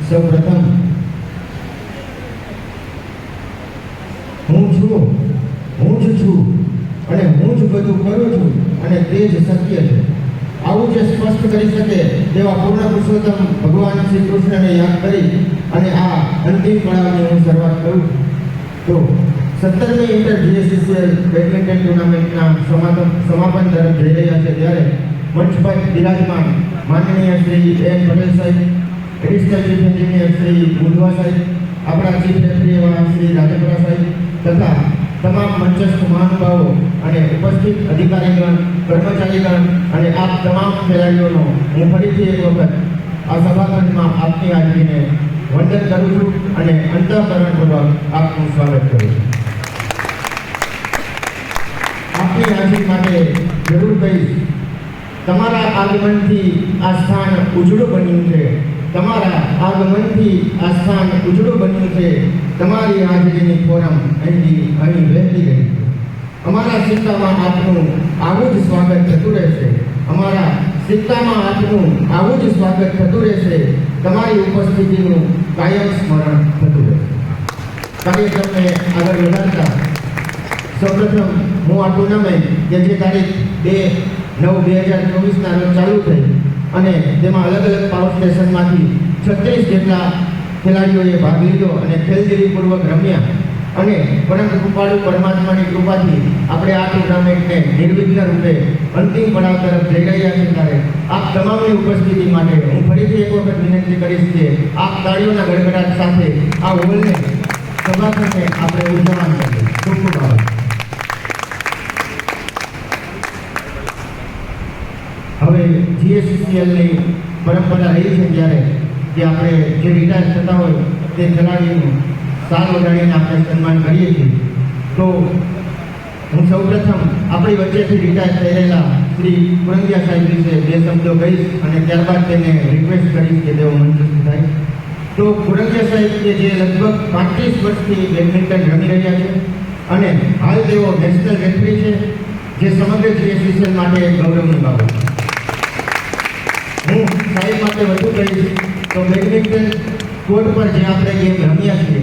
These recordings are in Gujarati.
સૌપ્રથમ હું જ છું અને હું જ બધું કરું છું અને તે જ સત્ય છે. આવું જે સ્પષ્ટ કરી શકે તેવા પૂર્ણ પુરુષોત્તમ ભગવાન શ્રી કૃષ્ણને યાદ કરી અને આ અંતિમ પડાવની હું શરૂઆત કરું તો 17મી ઇન્ટર જીએસસીસીએલ બેડમિન્ટન ટુર્નામેન્ટના સમાપન તરફ જઈ રહ્યા છે ત્યારે મંચ પર બિરાજમાન માનનીય શ્રી એન પટેલ સાહેબ, એડિશનલ ચીફ એન્જિનિયર શ્રી બુધવા સાહેબ, આપણા ચીફ રેફરી એવા શ્રી રાજપરા સાહેબ તથા તમામ મંચસ્થ મહાનુભાવો અને ઉપસ્થિત અધિકારીગણ, કર્મચારીગણ અને આપ તમામ ખેલાડીઓનો હું ફરીથી એક વખત આ સભાખંડમાં આપની હાજરીને વંદન કરું છું અને અંતઃકરણપૂર્વક આપનું સ્વાગત કરું છું. આપની હાજરી માટે જરૂર કહીશ, તમારા આગમનથી આ સ્થાન ઉજળું બન્યું છે. તમારા આગમનથી આ સ્થાન ઉજળું બન્યું છે. તમારી હાજરીની ફોરમ અહીં વહેતી રહી. અમારા સિક્કામાં આપનું આવું જ સ્વાગત થતું રહેશે. અમારા સિક્કામાં આપનું આવું જ સ્વાગત થતું રહેશે. તમારી ઉપસ્થિતિનું કાયમ સ્મરણ થતું રહેશે. કાર્યક્રમને આગળ વધારતા સૌપ્રથમ હું આ ટુર્નામેન્ટ કે જે તારીખ 2/9/2024 રોજ ચાલુ થઈ અને તેમાં અલગ અલગ પાવર સ્ટેશનમાંથી 36 જેટલા ખેલાડીઓએ ભાગ લીધો અને ખેલદિલીપૂર્વક રમ્યા અને પરમ કૃપાળુ પરમાત્માની કૃપાથી આપણે આ ટુર્નામેન્ટને નિર્વિઘ્ન રૂપે અંતિમ પડાવ તરફ જઈ રહ્યા છીએ ત્યારે આપ તમામની ઉપસ્થિતિ માટે હું ફરીથી એક વખત વિનંતી કરીશ કે આપ તાળીઓના ગડગડાટ સાથે આ હોલને સભાખંડને આપણે ઉજવવાન કરીએ. ખૂબ ખૂબ આભાર. હવે જીએસસીસીએલની પરંપરા રહી છે ત્યારે કે આપણે જે રિટાયર થતા હોય તે ખેલાડીનું સાલ વગાડીને આપણે સન્માન કરીએ છીએ. તો હું સૌપ્રથમ આપણી વચ્ચેથી રિટાયર થઈ રહેલા શ્રી કુરંગિયા સાહેબ વિશે 2 શબ્દો કહીશ અને ત્યારબાદ તેને રિક્વેસ્ટ કરીશ કે તેઓ મંચસ્થ થાય. તો કુરંગિયા સાહેબ કે જે લગભગ 35 વર્ષથી બેડમિન્ટન રમી રહ્યા છે અને હાલ તેઓ નેશનલ રેફરી છે, જે સમગ્ર જીએસસીસીએલ માટે એક ગૌરવની બાબત છે. હું સાહેબ માટે વધુ કહીશ તો બેડમિન્ટન કોર્ટ પર જે આપણે ગેમ રમ્યા છીએ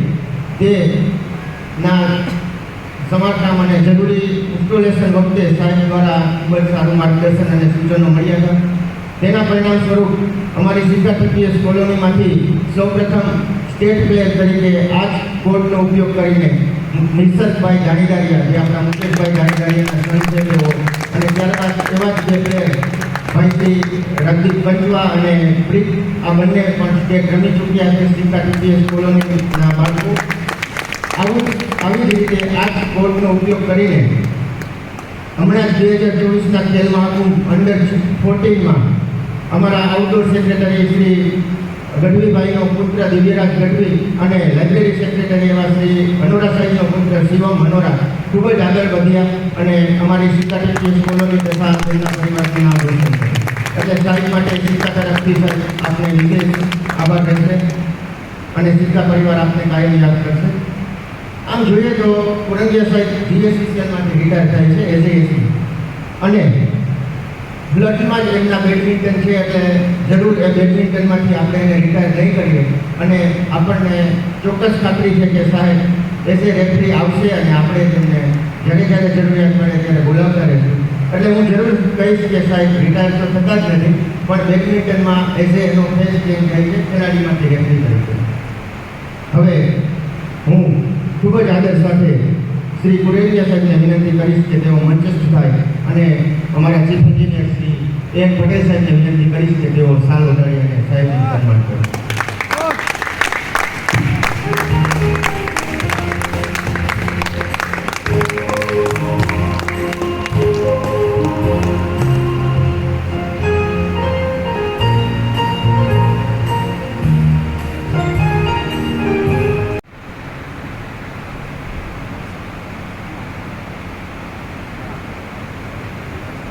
તેના સમારકામ અને જરૂરી ઇન્સ્ટોલેશન વખતે સાહેબ દ્વારા ખૂબ જ સારું માર્ગદર્શન અને સૂચનો મળ્યા હતા. તેના પરિણામ સ્વરૂપ અમારી સિક્કા ટીપીએસ કોલોનીમાંથી સૌપ્રથમ સ્ટેટ પ્લેયર તરીકે આ જ કોર્ટનો ઉપયોગ કરીને નિસર્ગભાઈ જાણીદારિયા, જે આપણા મુકેશભાઈ જાણીદારિયાના સન છે તેઓ, અને ત્યારબાદ એવા જ બે પ્લેયર ભાઈ શ્રી રગદીપ પંચવા અને પ્રીત, આ બંને પણ સ્ટેટ રમી ચૂક્યા છે સિક્કા ટીપીએસ કોલોનીના બાળકો. આવી જ રીતે આ જ કોર્ટનો ઉપયોગ કરીને હમણાં જ 2024ના ખેલ મહાકુંભ અંડર 14માં અમારા આઉટડોર સેક્રેટરી શ્રી ગઢવીભાઈનો પુત્ર દિવ્યરાજ ગઢવી અને લાઇબ્રેરી સેક્રેટરી એવા શ્રી મનોરા સાહેબનો પુત્ર શિવમ મનોરા ખૂબ જ આગળ વધ્યા અને અમારી સિક્કા ટીપીએસ કોલોની તથા તેમના પરિવારનું નામ રોશન કર્યું. એટલે સાહેબ માટે સિક્કા તરફથી સાહેબ આપને વિશેષ આભાર રહેશે અને સિક્કા પરિવાર આપને કાયમ યાદ કરશે. આમ જોઈએ તો કુરંગિયા સાહેબ જીએસસીસીએલમાંથી રિટાયર થાય છે એઝ એસી અને બ્લડમાં જ એમના બેડમિન્ટન છે એટલે જરૂર એ બેડમિન્ટનમાંથી આપણે એને રિટાયર નહીં કરીએ અને આપણને ચોક્કસ ખાતરી છે કે સાહેબ એઝ એ રેફરી આવશે અને આપણે તેમને જ્યારે જ્યારે જરૂરિયાત પડે ત્યારે બોલાવતા રહીશું. એટલે હું જરૂર કહીશ કે સાહેબ રિટાયર તો થતા જ નથી પણ બેડમિન્ટનમાં એઝ એનો ફેસ ગેમ થાય છે ખેલાડીમાંથી રેફરી તરીકે. હવે હું ખૂબ જ આદર સાથે શ્રી કુરેલિયા સાહેબને વિનંતી કરીશ કે તેઓ મંચસ્થ થાય અને અમારા chief engineer Shri N Patel સાહેબને વિનંતી કરીશ કે તેઓ સાલ વધારી અને સાહેબનું સન્માન કરે.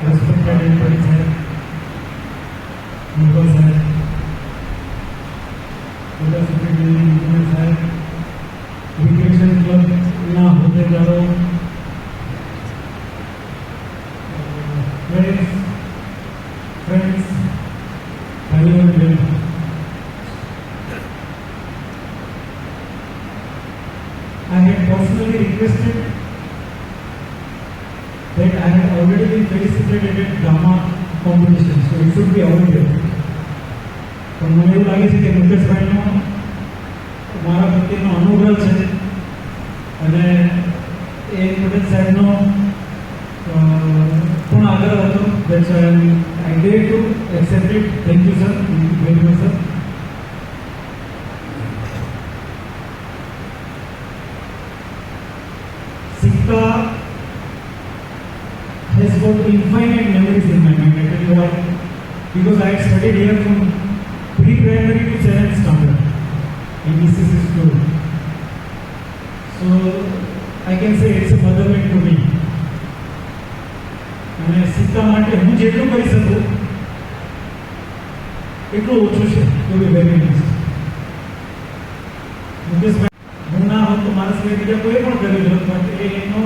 Respected everybody, sir. Mughal sir. Mughal secretary, Mughal sir. Education club ना होते जाओ. Friends, family and friends. I had personally requested that I had already been felicitated at drama competition, so it should be avoided. પણ મને એવું લાગે છે કે મુકેશભાઈનો મારા પ્રત્યેનો અનુગ્રહ છે અને એ પટેલ સાહેબનો પણ આગ્રહ હતો. That's why I dare to accept it. Thank you, sir. Thank you very much, sir. Sikka has got infinite memories in my mind. I tell you why. Because I had studied here from pre-primary to 7th standard in ECC school. So I can say it's a motherland to me. અને સિક્કા માટે હું જેટલું કરી શકું એટલું ઓછું છે. ટુ બી વેરી ઓનેસ્ટ, મુકેશભાઈ હું ના હોત તો મારા સિવાય બીજા કોઈ પણ કર્યું હોત, બટ એનો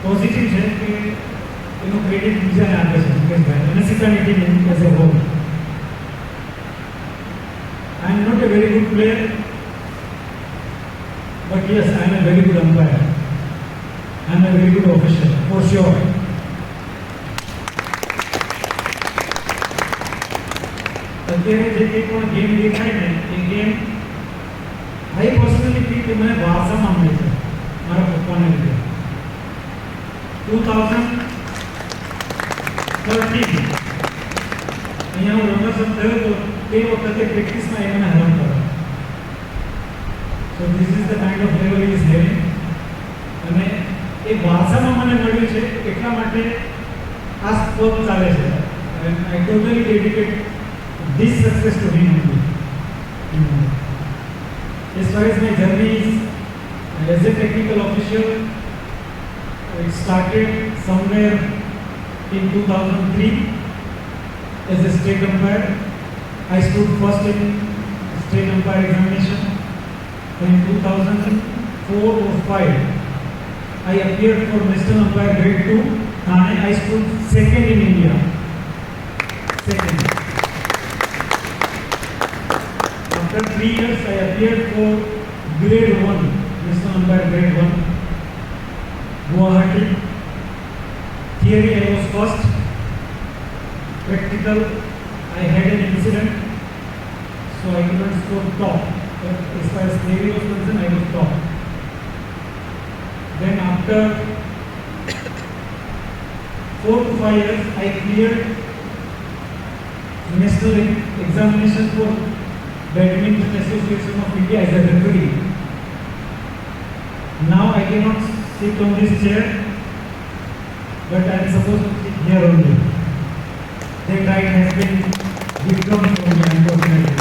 પોઝિટિવ છે કે એનો ક્રેડિટ બીજાને આપે છે મુકેશભાઈ અને સિક્કાની team as a whole. I am not a very good player, but yes, I am a very good umpire. I am a very good official, for sure. અત્યારે જે કંઈ પણ ગેમ દેખાય ને એ ગેમ આઈ પર્સનલી ફીલ કે મને વારસામાં મળે છે મારા પપ્પાને લીધે. 2013 અહીંયા હું રમત થયો તો તે વખતે પ્રેક્ટિસમાં એ મને હેરાન કર્યો. So this is the kind of level is having. અને એ વારસામાં મને મળ્યું છે એટલા માટે આ સ્પોર્ટ ચાલે છે. And I totally dedicate this success to him only. As far as my journey is, as a technical official, it started somewhere in 2003 as a state umpire. I stood first in state umpire examination. Then in 2004 or 5, I appeared for national umpire grade 2 and I stood second in India. Second. After 3 years, I appeared for grade 1, national umpire grade 1, Guwahati. Theory, I was first. Practical, I had an incident, so I could not score top. But as far as theory was concerned, I was top. Then after 4 to 5 years, I cleared national examination for Badminton Association of India as a referee. Now I cannot sit on this chair, but I am supposed to sit here only. That right has been withdrawn from me, unfortunately.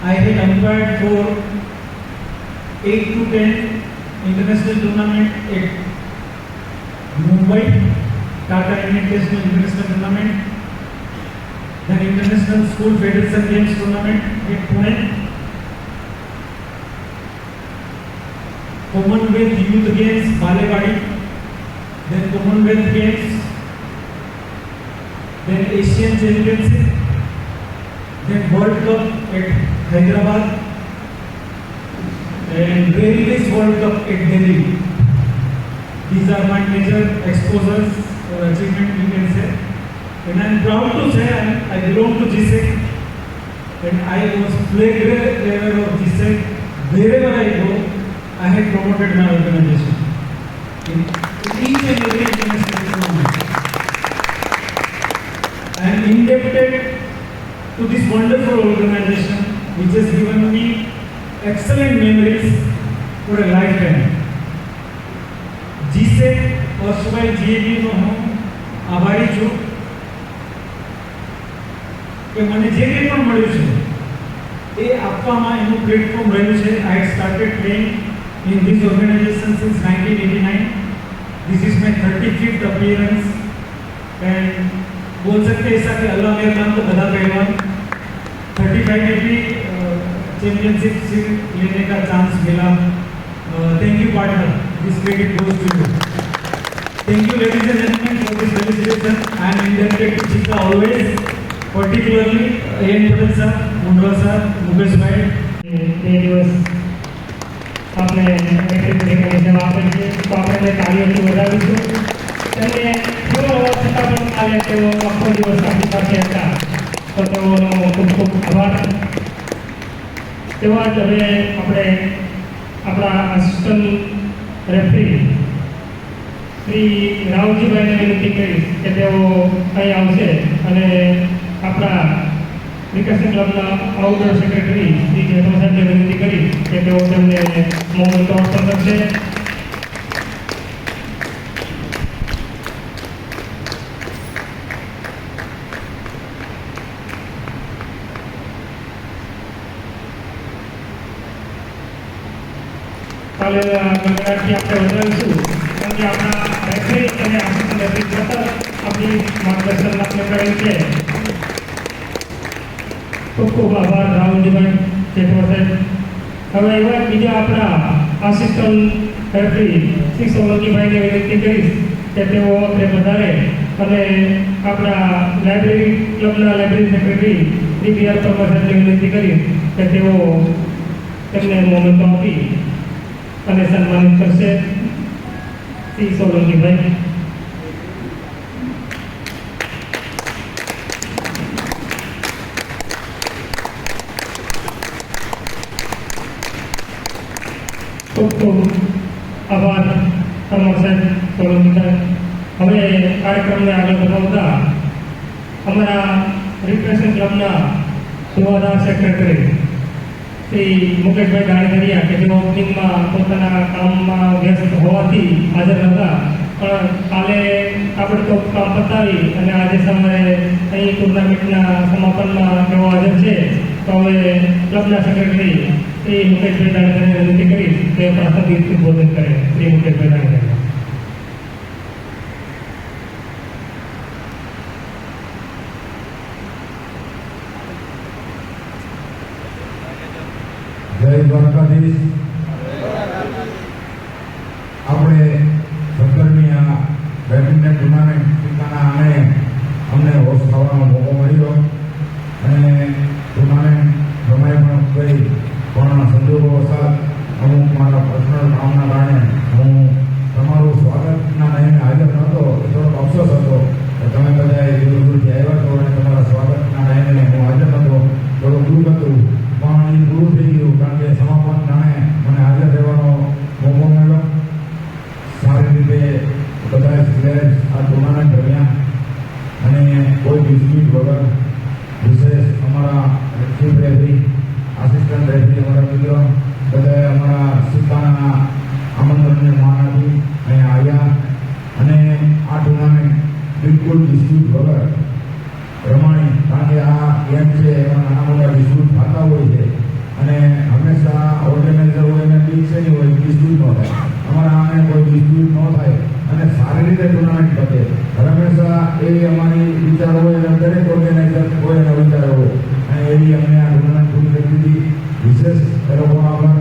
I had umpired for 8 to 10 international tournament at Mumbai, Tata International International Tournament. Then International School Federation Games Tournament at Pune, Commonwealth Youth Games Balewadi, then Commonwealth Games, then Asian Championship, then World Cup at Hyderabad, and various World Cup at Delhi. These are my major exposures or achievement, you can say. And I am proud to say I belong to GSEC, and I was flagrant aware of GSEC. Wherever I go, I had promoted my organization in each and every international tournament. I am indebted to this wonderful organization which has given me excellent memories for a lifetime. GSEC और सुबह GAB નો હું આભારી છું કે મને જે કંઈ પણ મળ્યું છે એ આપવામાં એનું પ્લેટફોર્મ રહ્યું છે. I had started playing in this organization since 1989. This is my 35th appearance and बोल सकते हैं ऐसा कि अल्लाह मेरे नाम तो गदा पहलवान 35 में भी चैंपियनशिप लेने का चांस मिला. Thank you partner, this credit goes to you. Thank you ladies and gentlemen for this felicitation. I am indebted to Sikka always, particularly A.N. Patel sir, Mundra sir, Mukesh bhai, 2 દિવસ આપણે એક્ટિવિટી સેવા આપે છે, તો આપણે કાર્યથી વધારીશું. તેમને થોડો હોવા છતાં પણ કાલે તેઓ આખો દિવસ આપણી સાથે હતા, તો તેઓનો ખૂબ ખૂબ આભાર. તેવા જ હવે આપણે આપણા આસિસ્ટન્ટ રેફરી શ્રી રાવજીભાઈને વિનંતી કરીશ કે તેઓ અહીં આવશે અને આપણા વિકસન ક્લબના આઉટડોર સેક્રેટરી શ્રી જેઠવા સાહેબને વિનંતી કરી કે તેઓ તેમને મોમેન્ટો અર્પણ કરશે. કાલે ગણરાજથી આપણે વધારીશું કારણ કે આપણા રેફરી અને આસિસ્ટન્ટ રેફરી સતત આપણી માર્ગદર્શન આપણે કરેલ છે. ખૂબ ખૂબ આભાર રાહુલજીભાઈ, જેઠવા સાહેબ. હવે એવા બીજા આપણા આસિસ્ટન્ટ રેફરી શ્રી સોલંકીભાઈને વિનંતી કરીશ કે તેઓ આપણે વધારે અને આપણા લાઇબ્રેરી ક્લબના library secretary Shri B R Parmar સાહેબને વિનંતી કરીશ કે તેઓ તેમને મોમેન્ટો આપી અને સન્માનિત કરશે. શ્રી સોલંકીભાઈ. ખૂબ ખૂબ આભાર પરમાર સાહેબ, સોલંકી સાહેબ. હવે કાર્યક્રમને આગળ વધારતા અમારા રિક્રેશન ક્લબના સેવાદાર સેક્રેટરી શ્રી મુકેશભાઈ ગાણીધરિયા કે જેઓ ઓપનિંગમાં પોતાના કામમાં વ્યસ્ત હોવાથી હાજર હતા, પણ કાલે આપણે તો કામ પતાવી અને આજે સવારે અહીં ટુર્નામેન્ટના સમાપનમાં તેઓ હાજર છે. તો હવે ક્લબના સેક્રેટરી શ્રી મુકેશભાઈ ગાણીધરિયાને વિનંતી કરીશ કે પ્રાસંગિક સંબોધન કરે. શ્રી મુકેશભાઈ ગાણીધરિયા. જય દ્વારકાધીશ. આપણે 17મી આ બેડમિન્ટન ટુર્નામેન્ટ ટીકાના અમને હોસ્ટ થવાનો મોકો મળ્યો અને ટુર્નામેન્ટ રમાઈ પણ ગઈ, પણ સંજોગોવશાત અમુક મારા પર્સનલ કામના કારણે હું તમારું સ્વાગતના ટાઈમે હાજર નહોતો. એ થોડોક અફસોસ હતો કે તમે બધાએ દૂર દૂરથી આવ્યા છો અને તમારા સ્વાગતના ટાઈમે હું હાજર નહોતો. થોડું દુઃખ હતું, પણ એ પૂરું થઈ ગયું કારણ કે સમાપન ટાણે મને હાજર રહેવાનો મોકો મળ્યો. સારી રીતે બધા પ્લેયર્સ આ ટુર્નામેન્ટ રમ્યા અને કોઈ ડિસ્પ્યુટ વગર. વિશેષ અમારા ચીફ રેફરી, આસિસ્ટન્ટ રેફરી, અમારા મિત્રો બધાએ અમારા સિક્કાના આમંત્રણને માન આપી અહીંયા આવ્યા અને આ ટુર્નામેન્ટ બિલકુલ ડિસ્પ્યુટ વગર રમાણી. કારણ કે આ ગેમ છે એમાં નાના મોટા ડિસ્પ્યુટ થતા હોય છે અને હંમેશા ઓર્ગેનાઇઝર હોય અને ટીમ છે નહીં હોય ડિસ્પ્યુટ ન થાય. અમારા આને કોઈ ડિસ્પ્યુટ ન થાય અને સારી રીતે ટુર્નામેન્ટ પતે. હંમેશા એવી અમારી વિચાર હોય અને દરેક ઓર્ગેનાઇઝર હોય એના વિચારો હોય અને એવી અમને આ ટુર્નામેન્ટ પૂરી કરી દીધી. વિશેષ એ લોકોનો આભાર.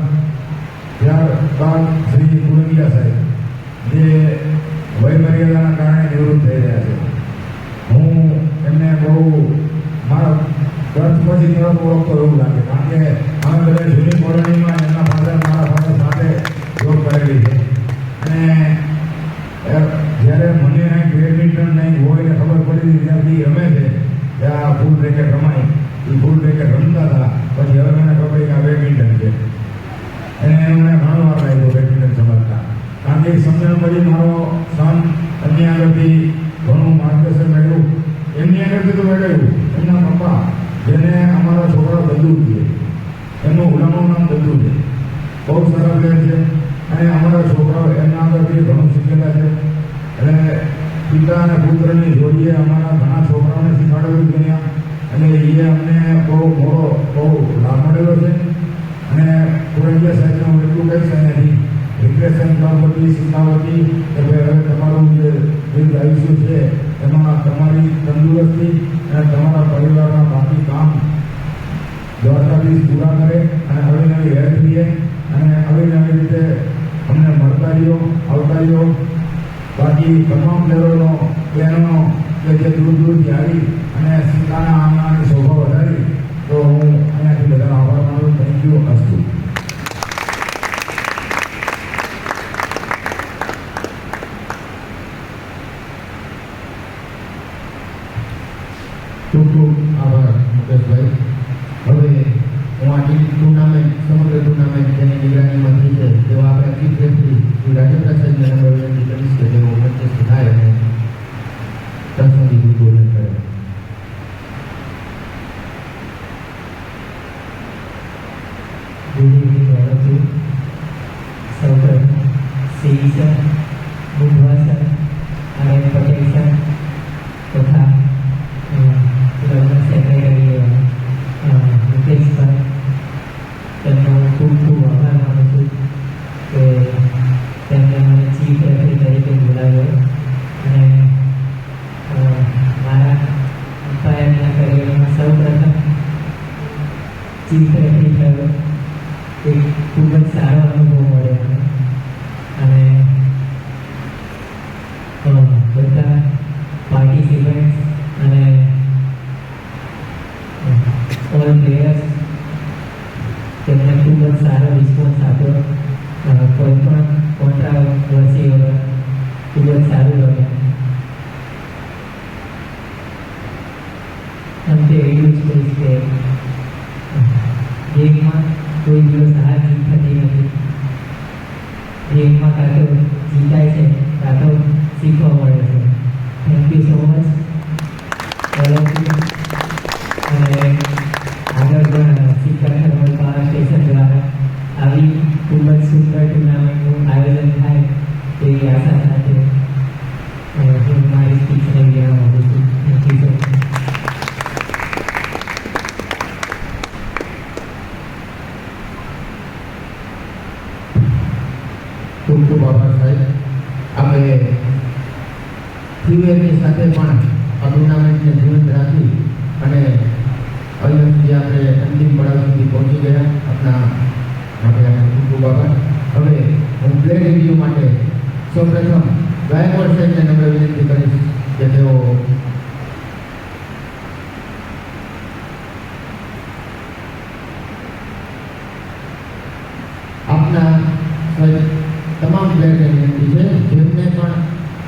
ત્યારબાદ શ્રી કુલગિયા સાહેબ જે વયમર્યાદાના કારણે નિવૃત્ત થઈ રહ્યા છે. હું એમને બહુ મારા વર્ષ પછી તરફ ઓળખતો એવું લાગે કારણ કે અમે બધા જૂની કોલોનીમાં એમના ફાધર મારા ફાધર સાથે જોબ કરેલી છે અને જ્યારે મને અહીં બેડમિન્ટન નહીં હોય ને ખબર પડી ત્યારથી રમે છે કે આ ફૂલ રેકેટ રમાય. એ ફૂલ રેકેટ રમતા હતા પછી હવે મને ખબર કે આ બેડમિન્ટન છે અને મને ઘણો વાર લાગ્યો બેડમિન્ટન સમજતા. કારણ કે સમજણ પછી મારો સન એમની આગળથી ઘણું માર્ગદર્શન મેળવ્યું. એમની આગળથી તો મેળવ્યું એમના પપ્પા જેને અમારા છોકરા દદ્દુ છે, એમનું ગુલામનું નામ દદ્દુ છે, બહુ સારા પ્લેયર છે અને અમારા છોકરાઓ એમના આગળથી ઘણું શીખેલા છે. એટલે પિતા અને પુત્રની જોડીએ અમારા ઘણા છોકરાઓને શીખવાડેલું દુનિયા અને એ અમને બહુ લાભ મળેલો છે. અને કુરંગિયા સાહેબને હું એટલું કહીશ અહીંયાથી રિક્રેશન ક્લબ વતી શિક્ષા વતી કે ભાઈ હવે તમારું જે દીર્ઘ આયુષ્ય છે એમાં તમારી તંદુરસ્તી અને તમારા પરિવારના બાકી કામ દ્વારકાધીશ પૂરા કરે અને નવી નવી હેલ્થ લઈએ અને નવી નવી રીતે અમને મળતા રહ્યો આવતા રહ્યો. બાકી તમામ પ્લેયરોનો બહેનોનો કે જે દૂર દૂરથી આવી અને સિક્કાના આંગણાની શોભા વધારી તો હું અહીંયાથી બધાનો આભાર માનું. Thank you. ખૂબ ખૂબ આભાર મુકેશભાઈ. હવે હું આ ટુર્નામેન્ટ સમગ્ર ટુર્નામેન્ટ જેની નિગરાનીમાં થઈ છે તેવા આપણા ચીફ રેફરી શ્રી રાજેન્દ્ર સાહેબને નમ્ર વિનંતી કરીશ કે તેઓ મધ્યસ્થ થાય અને પ્રસંગી ઉદ્બોધન કરે. Good evening all of you. સૌપ્રથમ સીઈ સર, બુધવા સર, આર.એમ. પટેલ સર તથા ગવર્નર સેક્રેટરી મુકેશભાઈ, તેમનો ખૂબ ખૂબ આભાર માનું છું કે તેમને મને ચીફ રેફરી તરીકે બોલાવ્યો અને મારા અમ્પાયરના કરિયરમાં સૌપ્રથમ ચીફ રેફરી થયો. એક ખૂબ જ સારો અનુભવ મળ્યો મને અને બધા પાર્ટિસિપન્ટ્સ અને ઓલ પ્લેયર્સ તેમને ખૂબ જ સારો રિસ્પોન્સ આપ્યો. કોઈ પણ કોન્ટ્રાવર્સી વગર ખૂબ જ સારું રહ્યું. અંતે એટલું જ કહીશ કે ગેમમાં કોઈ દિવસ હાર જીત થતી નથી. ગેમમાં કાં તો જીતાય છે કાં તો શીખવા મળે છે. Thank you so much all of you. અને આગળ પણ સિક્કા થર્મલ પાવર સ્ટેશન દ્વારા આવી ખૂબ જ સુંદર ટુર્નામેન્ટનું આયોજન થાય તેવી આશા સાથે હું મારી સ્પીચને વિરામ આપું છું. Thank you so much. ખૂબ ખૂબ આભાર સાહેબ. આપણે ફીવેરની સાથે પણ આ ટુર્નામેન્ટને જીવંત રાખી અને અહીંયા સુધી આપણે અંતિમ પડાવ સુધી પહોંચી ગયા. આપણા માટે આપણે ખૂબ ખૂબ આભાર. હવે હું પ્લે રિવ્યૂ માટે સૌપ્રથમ ગાયકવાડ સાહેબને નમ્ર વિનંતી કરીશ કે તેઓ આપના સાહેબ તમામ પ્લેયરને વિનંતી છે જેમને પણ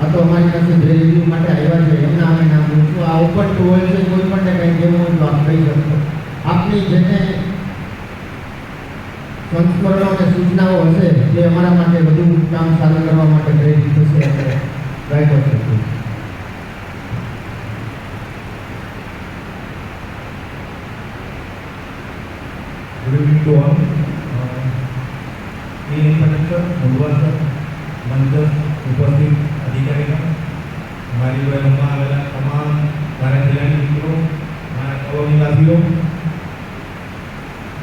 આ તો અમારી પાસે જે રિવ્યૂ માટે આવ્યા છે એમના અમે નામ લઈશું. આ ઓપન ટુ હોય છે, કોઈ પણ કંઈ કેવું હોય તો આપ કહી શકો. આપની જેને સંસ્મરણો અને સૂચનાઓ હશે તે અમારા માટે વધુ કામ સારું કરવા માટે પ્રેરિત થશે. આપણે ગાયકો શકીએ. Good evening to all. Inspector Mundva મંચ ઉપસ્થિત અધિકારીઓ, મારી જોડે રમવા આવેલા તમામ મારા જિલ્લાની મિત્રો, મારા કલો નિવાસીઓ,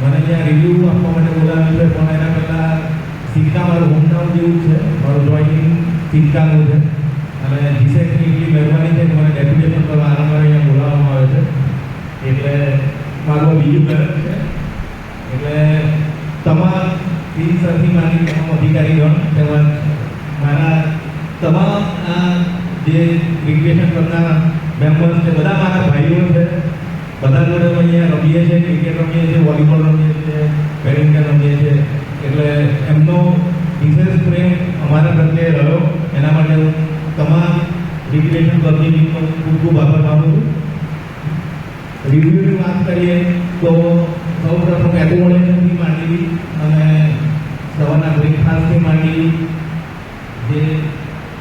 મને ત્યાં રિવ્યૂ આપવા માટે બોલાવ્યું છે પણ એના પહેલાં સિક્કા મારું હોમટાઉન જેવું છે. મારું જોઈનિંગ સિક્કાનું છે અને જીસેકની એટલી મહેરબાની છે કે મને ડેપ્યુટેશન કરવા વારંવાર અહીંયા બોલાવવામાં આવે છે. એટલે મારું બીજું ઘર છે. એટલે તમામ ટીમ સરથી માંડી તમામ અધિકારીગણ તેમજ મારા તમામ જે ક્રિકેશન કરનાર મેમ્બર્સ છે બધા મારા ભાઈઓ છે. બધા જોડે અહીંયા રમીએ છીએ, ક્રિકેટ રમીએ છીએ, વોલીબોલ રમીએ છીએ, બેડમિન્ટન રમીએ છીએ. એટલે એમનો વિશેષ પ્રેમ અમારા પ્રત્યે રહ્યો. એના માટે હું તમામ ક્રિકેશન ક્લબની ટીમનો ખૂબ ખૂબ આભાર માનું છું. રિવ્યુની વાત કરીએ તો સૌ પ્રથમ એકોમોડેશનથી માંડી અને સવારના બ્રેકફાસ્ટથી માંડી જે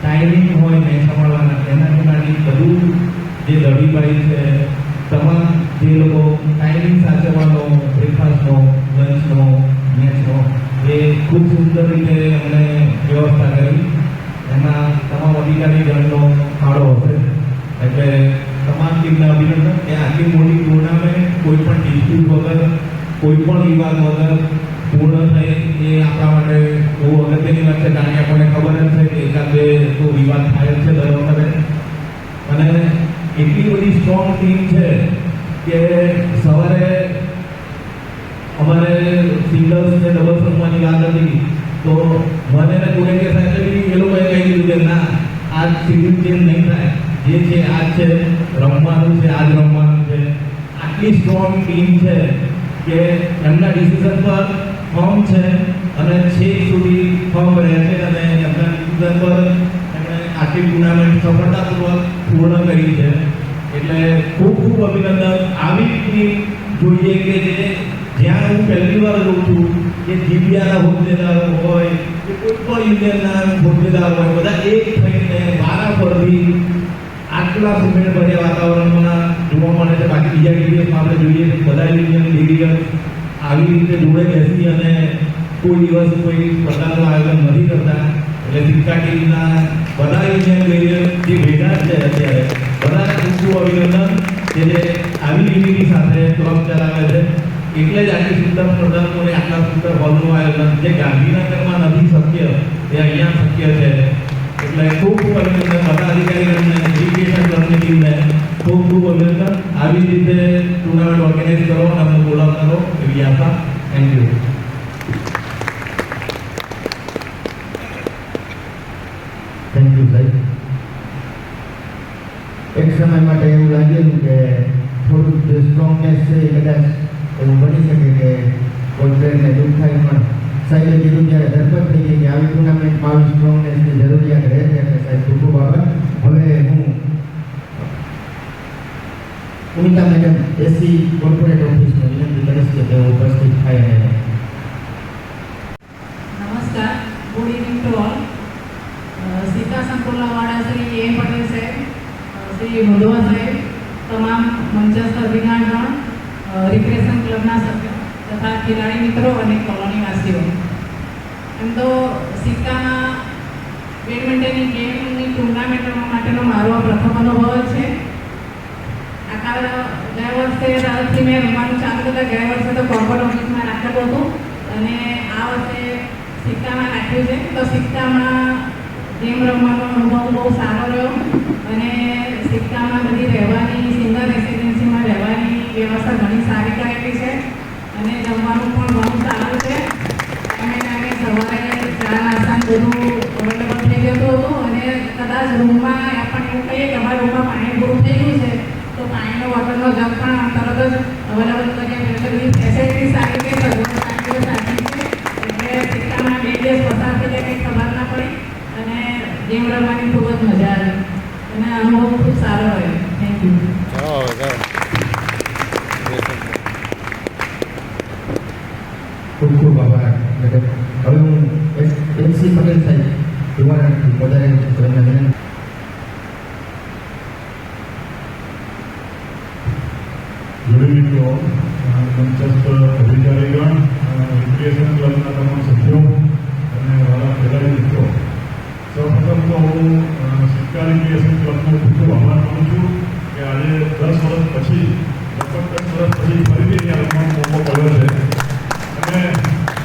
ટાઈમિંગ હોય મેચ સંભાળવાના એનાથી માંડી બધું જે દળીભાઈ છે તમામ જે લોકો ટાઈમિંગ સાચવવાનો બ્રેકફાસ્ટનો, લંચનો, મેચનો એ ખૂબ સુંદર રીતે અમને વ્યવસ્થા કરી. એમાં તમામ અધિકારીગણનો ફાળો હશે. એટલે તમામ ટીમને અભિનંદન કે આટલી મોટી ટુર્નામેન્ટ કોઈ પણ ડિસ્પ્યુટ વગર, કોઈ પણ વિવાદ વગર પૂર્ણ થઈ એ આપણા માટે બહુ અગત્યની વાત છે. કારણ કે આપણને ખબર જ છે કે એકાદ બે તો વિવાદ થાય જ છે દર વખતે. અને એટલી બધી સ્ટ્રોંગ ટીમ છે કે સવારે અમારે સિંગલ્સ ને ડબલ્સ રમવાની વાત હતી તો મને ને કોને કે સાહેબ એ લોકોએ કહી દીધું કે ના આ સિંગલ ચેન્જ નહીં થાય, જે છે આજ છે, રમવાનું છે આજ રમવાનું છે. આટલી સ્ટ્રોંગ ટીમ છે કે એમના ડિસિઝન પર ફર્મ છે અને છેક સુધી ફર્મ રહે છે અને એમના ડિસિઝન પર એમણે આટલી ટુર્નામેન્ટ સફળતાપૂર્વક પૂર્ણ કરી છે. એટલે ખૂબ ખૂબ અભિનંદન. આવી રીતની જોઈએ કે જે જ્યાં હું પહેલી વાર જોઉં છું કે જીબીઆના હોદ્દેદારો હોય કે કોઈ પણ યુનિયનના હોદ્દેદારો હોય, બધા એક થઈને વારાફરતી આટલા સુમેળભર્યા વાતાવરણમાં જોવા મળે છે. બાકી બીજા ટીવીએસમાં આપણે જોઈએ કે બધા યુનિયન લીડર્સ આવી રીતે જોડે બેસી અને કોઈ દિવસ કોઈ પ્રકારનું આયોજન નથી કરતા. એટલે સિક્કા ટીમના બધા યુનિયન લીડર જે ભેગા છે અત્યારે બધાને ખૂબ ખૂબ અભિનંદન કે જે આવી યુનિટી સાથે ક્લબ ચલાવે છે. એટલે જ આટલી સુંદર સ્પર્ધાનું અને આટલા સુંદર હોલનું આયોજન જે ગાંધીનગરમાં નથી શક્ય એ અહીંયા શક્ય છે. એટલે ખૂબ ખૂબ અભિનંદન બધા અધિકારીઓને, એજ્યુકેશન ક્લબની ટીમને ખૂબ ખૂબ અભિનંદન. આવી રીતે ટુર્નામેન્ટ ઓર્ગેનાઇઝ કરો અને અમને બોલાવતા રહો એવી આશા. Thank you. થેન્ક યુ સાહેબ. એક સમય માટે એવું લાગેલું કે થોડુંક જે સ્ટ્રોંગનેસ છે એ કદાચ એવું બની શકે કે કોઈ પ્લેયરને દુઃખ થાય, પણ સાહેબે કીધું ત્યારે ધરપત થઈ ગઈ કે આવી ટુર્નામેન્ટમાં આવી સ્ટ્રોંગનેસની જરૂરિયાત રહે છે. એટલે સાહેબ ખૂબ ખૂબ આભાર. હવે હું ઉમિતા મેડમ એસી કોર્પોરેટ ઓફિસને વિનંતી કરીશ કે તેઓ ઉપસ્થિત થાય અને નમસ્કાર, ગુડ ઇવનિંગ ટુ ઓલ. સિક્કા સંકુલવાળા શ્રી એ પટેલ સાહેબ, શ્રી મુંડવા સાહેબ, તમામ મંચસ્થ અધિકારીગણ, રિક્રેશન ક્લબના સભ્યો તથા ખેલાડી મિત્રો અને કોલોનીવાસીઓ. એમ તો સિક્કામાં બેડમિન્ટનની ગેમની ટુર્નામેન્ટ માટેનો મારો આ પ્રથમ અનુભવ જ છે. ગયા વર્ષે તરફથી મેં રમવાનું ચાલુ કરતા, ગયા વર્ષે તો કોર્પોરેટ ઓફિસમાં રાખેલું હતું અને આ વર્ષે સિક્કામાં રાખ્યું છે. તો સિક્કામાં ગેમ રમવાનો અનુભવ બહુ સારો રહ્યો અને સિક્કામાં બધી રહેવાની, સિંગલ રેસિડેન્સીમાં રહેવાની વ્યવસ્થા ઘણી સારી કરેલી છે અને જમવાનું પણ ઘણું સારું છે. ટાઈમે સવારે ચા નાસ્તા બધું અવેલેબલ થઈ જતું હતું અને કદાચ રૂમમાં આપણને એવું કહીએ કે અમારા રૂમમાં પાણી પૂરું થઈ ગયું છે તો પાણીનો બોટલનો જગ પણ તરત જ અવેલેબલ કરી આપે. એટલે બધી ફેસિલિટી સારી છે, સગવડ સારી છે. એટલે સિક્કામાં 2 દિવસ પસાર થઈ જાય કંઈ ખબર ના પડી અને ગેમ રમવાની ખૂબ જ મજા આવી અને અનુભવ ખૂબ સારો રહ્યો. Thank you. ખૂબ ખૂબ આભાર મેડમ. હવે હું એસી પટેલ સાહેબ દ્વારા વધારે વિનંતી. Good evening to all. મંચસ્થ અધિકારીગણ, રિક્રિએશન ક્લબના તમામ સભ્યો અને વાળા ખેલાડી મિત્રો, સૌપ્રથમ તો હું સિક્કા રિક્રિએશન ક્લબનો ખૂબ ખૂબ આભાર માનું છું કે આજે 10 વર્ષ પછી, લગભગ 10 વર્ષ પછી ફરીથી અહીંયા રમવાનો મોકો મળ્યો છે. અને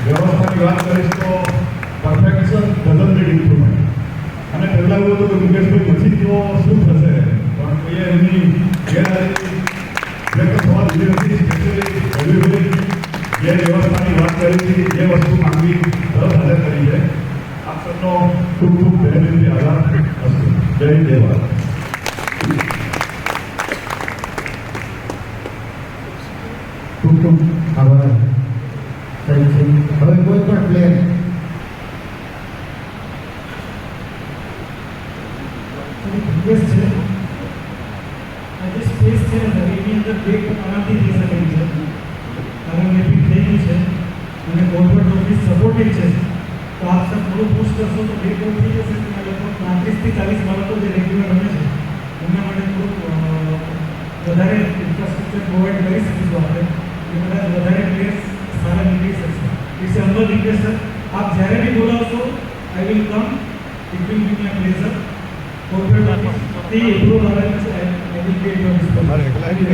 વ્યવસ્થાની વાત કરીશ તો પરફેક્શન ડઝન્ટ નીડ ઇમ્પ્રુવમેન્ટ. અને પહેલાં એવું હતું કે મુકેશભાઈ પછી તો શું થશે, પણ કોઈએ એમની ગેરહાજરી વ્યક્ત થવા દીધી નથી. સ્પેશિયલી જે વ્યવસ્થાની વાત કરી હતી, જે વસ્તુ માંગી તરત હાજર કરી છે. આપ સૌનો ખૂબ ખૂબ દિલથી આભાર. જય દેવા. ખૂબ ખૂબ આભાર સાહેબ. હવે કોઈ પણ પ્લેયર રિક્વેસ્ટ છે આજે સ્પેસ છે ને એની અંદર બ્રેક આરામથી થઈ શકે છે કારણ કે ફિટ થઈ ગયું છે અને કોર્પોરેટ ઓફિસ સપોર્ટિવ છે. તો આપ સબ થોડું પુશ કરશો તો બ્રેક આઉટ થઈ જશે. લગભગ 35 થી 40 બાળકો જે રેગ્યુલર રમે છે એમના માટે થોડુંક વધારે ઇન્ફ્રાસ્ટ્રક્ચર પ્રોવાઈડ કરી શકીશું આપણે. એ કદાચ વધારે પ્લેયર્સ સારા નીકળી શકશે. It's humble request sir. આપ જ્યારે બી બોલાવશો I will come. It will be my pleasure. Corporate office થી એપ્રુવલ આવેલું છે. I will get your response. I will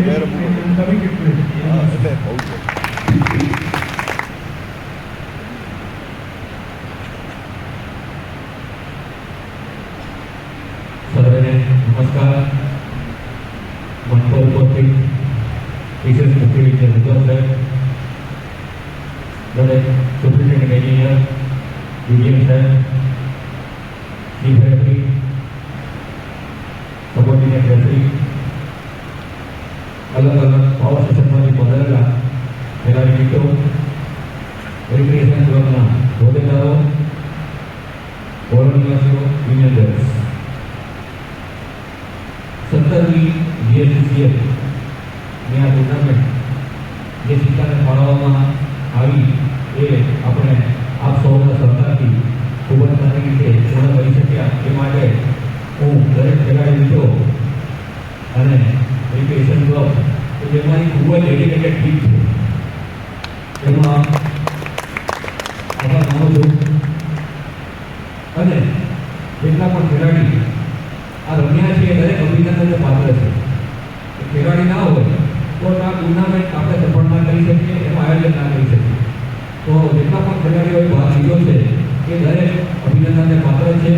coming it to it. સર્વેને નમસ્કાર. મંત્રી ઉપસ્થિત વિશેષ મુખ્ય વિજય સાહેબ, દરેક સુપ્રિન્ટેન્ડન્ટ એન્જિનિયર, ડીજીએમ સાહેબ, ચીફ રેફરી, સબોર્ડિનેટ રેફરી, અલગ અલગ પાવર સ્ટેશનમાંથી પધારેલા ખેલાડી મિત્રો, રિક્રિએશન ક્લબના હોદ્દેદારો, વોલન્ટિયર્સો, યુનિયન 17મી GSCCL ની આ ટુર્નામેન્ટ જે સિક્કાને ફાળવવામાં આવી એ આપણે આપ સૌના સહકારથી ખૂબ જ સારી રીતે પૂર્ણ કરી શક્યા એ માટે હું દરેક ખેલાડી મિત્રો અને રિક્રિએશન ક્લબ કે જેમાંની ખૂબ જ ડેડિકેટેડ ટીમ છે એમાં આભાર માનું છું. અને જેટલા પણ ખેલાડી આ રમ્યા છે એ દરેક અભિનંદનને પાત્ર છે. ખેલાડી ના હોય તો આ ટુર્નામેન્ટ આપણે સફળ ના કરી શકીએ, એનું આયોજન ના કરી શકીએ. તો જેટલા પણ ખેલાડીઓએ ભાગ લીધો છે એ દરેક અભિનંદનને પાત્ર છે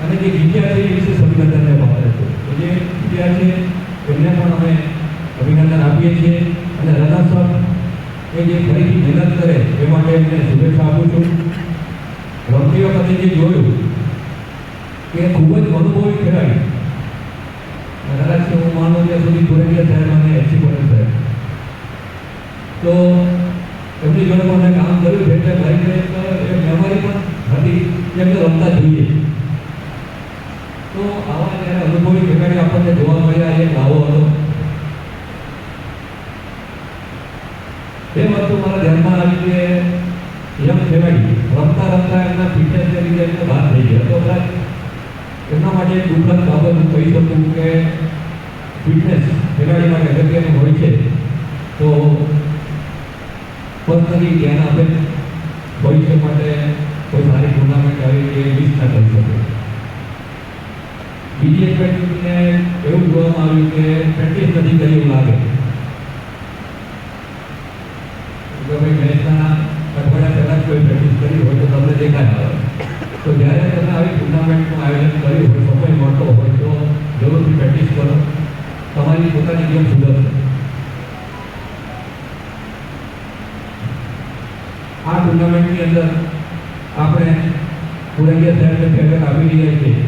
અને જે જીત્યા છે એ વિશેષ અભિનંદનને પાત્ર છે. તો જે જીત્યા છે એમને પણ અમે અભિનંદન આપીએ છીએ અને રનર્સઅપ એ જે ફરીથી મહેનત કરે એ માટે એમને શુભેચ્છા આપું છું. રમતી વખતે જે જોયું કે ખૂબ જ અનુભવી ખેલાડી કદાચ હું માનું ત્યાં સુધી પુરેલિયા સાહેબ અને એચસી પટેલ સાહેબ, તો એમની જોડે પણ મેં કામ કર્યું છે એટલે મારી એક મેમરી પણ હતી કે એમને રમતા જોઈએ. તો આવા જ્યારે અનુભવી ખેલાડી આપણને જોવા મળ્યા એ લાવો હતો. એ વસ્તુ મારા ધ્યાનમાં આવી કે યંગ ખેલાડી રમતા રમતા એમના ફિટનેસને લીધે એમને બહાર થઈ ગયા. તો કદાચ એમના માટે એક દુઃખદ બાબત હું કહી શકું કે ફિટનેસ ખેલાડી માટે અગત્યનું હોય છે. તો પર્સનલી ધ્યાન આપે ભવિષ્ય માટે કોઈ સારી ટુર્નામેન્ટ આવી કે મિસ ના કરી શકે. બીજી એક વ્યક્તિને એવું જોવામાં આવ્યું કે પ્રેક્ટિસ નથી કરી એવું લાગે. મેચના અઠવાડિયા પહેલાં કોઈ પ્રેક્ટિસ કરી હોય તો તમને દેખાય આવે. તો જ્યારે તમે આવી ટુર્નામેન્ટનું આયોજન કર્યું હોય, સમય મળતો હોય તો જરૂરથી પ્રેક્ટિસ કરો, તમારી પોતાની ગેમ સુધરશે. આ ટુર્નામેન્ટની અંદર આપણે પુરેલિયા સાહેબને ફેવરેટ આપી રહ્યા છીએ.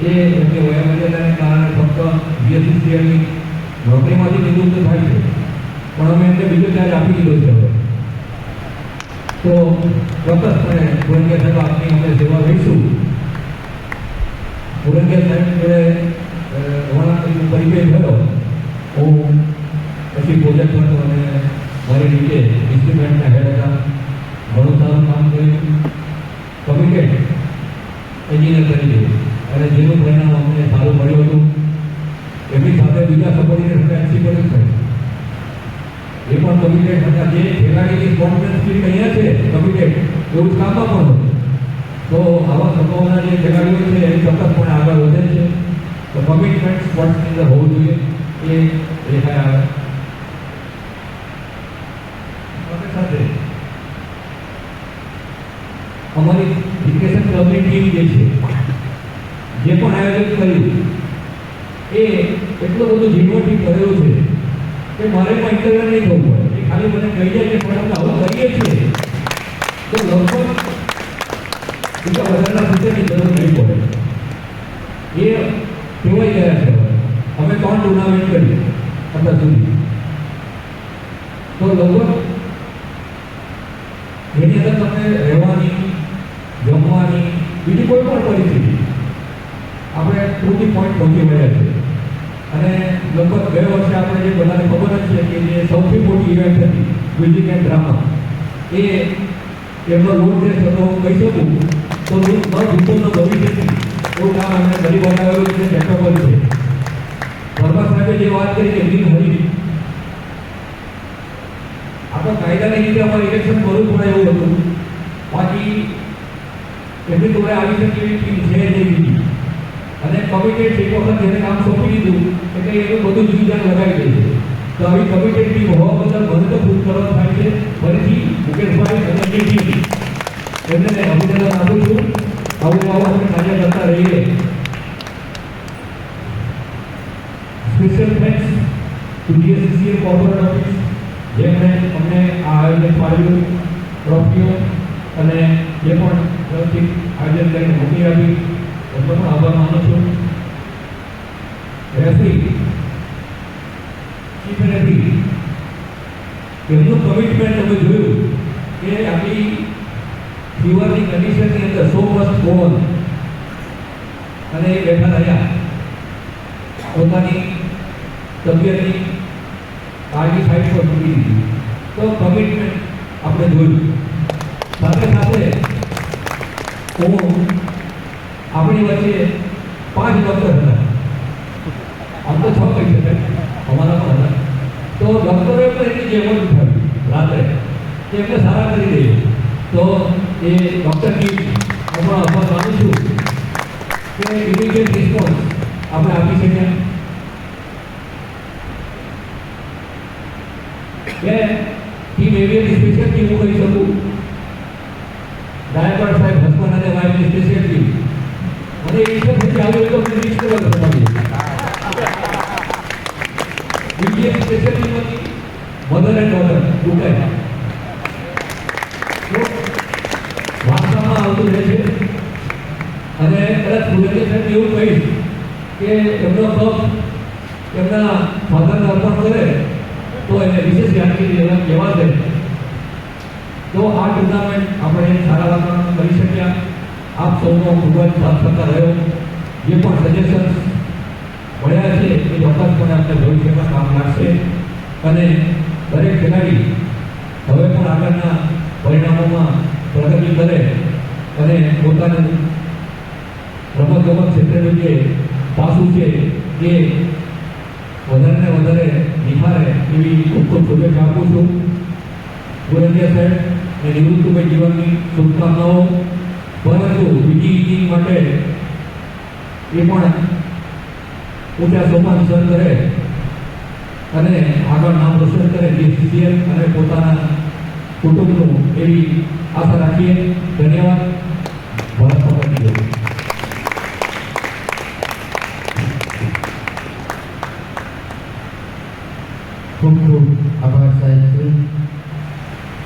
એ એમની વયોમર્યાદાને કારણે ફક્ત GSCCLની નોકરીમાંથી નિવૃત્ત થાય છે, પણ અમે એમને બીજો ચાર્જ આપી દીધો છે હવે. તો ચોક્કસપણે પુરેલિયા સાહેબ આપની અમે સેવા લઈશું. પુરેલિયા સાહેબ જોડે હમણાં પરિચય થયો, હું પછી પ્રોજેક્ટ હતો અને મારી રીતે ડિસ્ટ્રિક્ટના હેડ હતા. ઘણું સારું કામ કર્યું, કમિટેડ એન્જિનિયર તરીકે, અને જેનું પરિણામ અમને સારું મળ્યું હતું. એમની સાથે બીજા સપોર્ટિંગ હતા એચસી પટેલ સાહેબ, એ પણ કમિટેડ હતા. જે ખેલાડીની કોન્ફિડન્સ સ્પિરિટ અહીંયા છે કમિટેડ, એવું જ કામમાં પણ હતું. તો આવા સંભાવના જે ખેલાડીઓ છે એ ચોક્કસપણે આગળ વધે છે. તો કમિટમેન્ટ સ્પોર્ટ્સની અંદર હોવું જોઈએ એ દેખાય આવે. સાથે સાથે અમારી એજ્યુકેશન ક્લબની ટીમ જે છે, જે પણ આયોજન કર્યું એ એટલું બધું ઝીણવટથી કરેલું છે કે મારે પણ ઇન્ટરવ્યુ નહીં થવું પડે. એ ખાલી મને કહી જાય કે પણ અમે આવું કરીએ છીએ તો લગભગ બીજા વધારેના ફીચરની જરૂર નહીં પડે. એ કહેવાય ગયા છે. અમે 3 ટુર્નામેન્ટ કરી અત્યાર સુધી, તો લગભગ એની અંદર તમને રહેવાની, જમવાની, બીજી કોઈ પણ પરિસ્થિતિ આપણે પૂરતી પોઈન્ટ પહોંચી વળ્યા છે. અને લગભગ ગયા વર્ષે આપણે જે બધાને ખબર જ છે કે જે સૌથી મોટી ઇવેન્ટ હતી મ્યુઝિક એન્ડ ડ્રામા, એ એમનો લોડ ટેસ્ટ હતો હું કહી શકું તો ભૂતોનો ભવિષ્યથી એવું કામ એમણે કરી બતાવેલું છે, સેટેબલ છે. વર્મા સાહેબે જે વાત કરી કે બિન હરી, આપણે કાયદાની રીતે અમારે ઇલેક્શન કરવું પડે એવું હતું. બાકી એમની જોડે આવી શકે એવી ટીમ છે નહીં બીજી, અને કમિટેડ એક વખત જેને કામ સોંપી દીધું એટલે એનું બધું જીવન લગાવી દે છે. તો આવી કમિટેડ ટીમ હોવા બદલ મને તો ખૂબ ગર્વ થાય છે. ફરીથી મુકેશભાઈ અને એમની ટીમ એમને અભિનંદન આપું છું. આવું આપણે કાર્ય કરતા રહીએ. Special thanks to GSCCL corporate office, જેમણે અમને આ આયોજન પાડ્યું, ટ્રોફીઓ અને જે પણ વ્યવસ્થિત આયોજન કરીને મોકલી આપી, એમનો પણ આભાર માનું છું. રેફરી, ચીફ રેફરી, એમનું કમિટમેન્ટ અમે જોયું કે આપણી ફીવરની કન્ડિશનની અંદર 100 મસ્ટ ગો ઓન, અને એ બેઠા રહ્યા. પોતાની તબિયતની કાળજી સાઈડ પર મૂકી દીધી. તો કમિટમેન્ટ આપણે જોયું. સાથે સાથે આપણી વચ્ચે 5 ડૉક્ટર હતા. આમ તો 6 કહી શકાય, અમારા પણ હતા. તો ડૉક્ટરોએ પણ એટલી જેમત ઉઠાવી રાત્રે કે એમને સારા કરી દઈએ. તો એ ડૉક્ટરની હમણાં આભાર માનું છું કે ઇમિડિયેટ રિસ્પોન્સ આપણે આપી શક્યા. કે ટીમ એવી સ્પેશિયલ ટીમ હું કહી શકું, ગાયકવાડ સાહેબ હસબન્ડ અને વાઇફની સ્પેશિયલ ટીમ. મને એ ઈચ્છા આવી તો મને લિસ્ટ કરવા તમારી બીજી એક સ્પેશિયલ ટીમ હતી મધર એન્ડ ડોટર દુકાઈ. વારસામાં આવતું રહે છે. અને કદાચ સુરેન્દ્ર સાહેબ એવું કહીશ કે એમનો કપ એમના ફાધરને અર્પણ કરે તો એને વિશેષ યાદગીરી લેવા દે. તો આ ટુર્નામેન્ટ આપણે સારા વાતાવરણમાં કરી શક્યા. આપ સૌનો ખૂબ જ સાથ સહકાર રહ્યો. જે પણ સજેશન્સ મળ્યા છે એ ચોક્કસપણે આપણે ભવિષ્યમાં કામ લાગશે. અને દરેક ખેલાડી હવે પણ આગળના પરિણામોમાં પ્રગતિ કરે અને પોતાનું રમતગમત ક્ષેત્રનું જે પાસું છે એ વધારે ને વધારે નિખારે એવી ખૂબ ખૂબ શુભેચ્છા આપું છું. ગોરંડિયા સાહેબ અને નિવૃત્તિભાઈ જીવનની શુભકામનાઓ. પરંતુ બીજી ઇનિંગ માટે એ પણ ઊંચા સોપાન સર કરે અને આગળ નામ રોશન કરે જીસીસીએલ અને પોતાના કુટુંબનું એવી આશા રાખીએ. ધન્યવાદ. ભારત માતા કી જય. ખૂબ ખૂબ આભાર સાહેબ.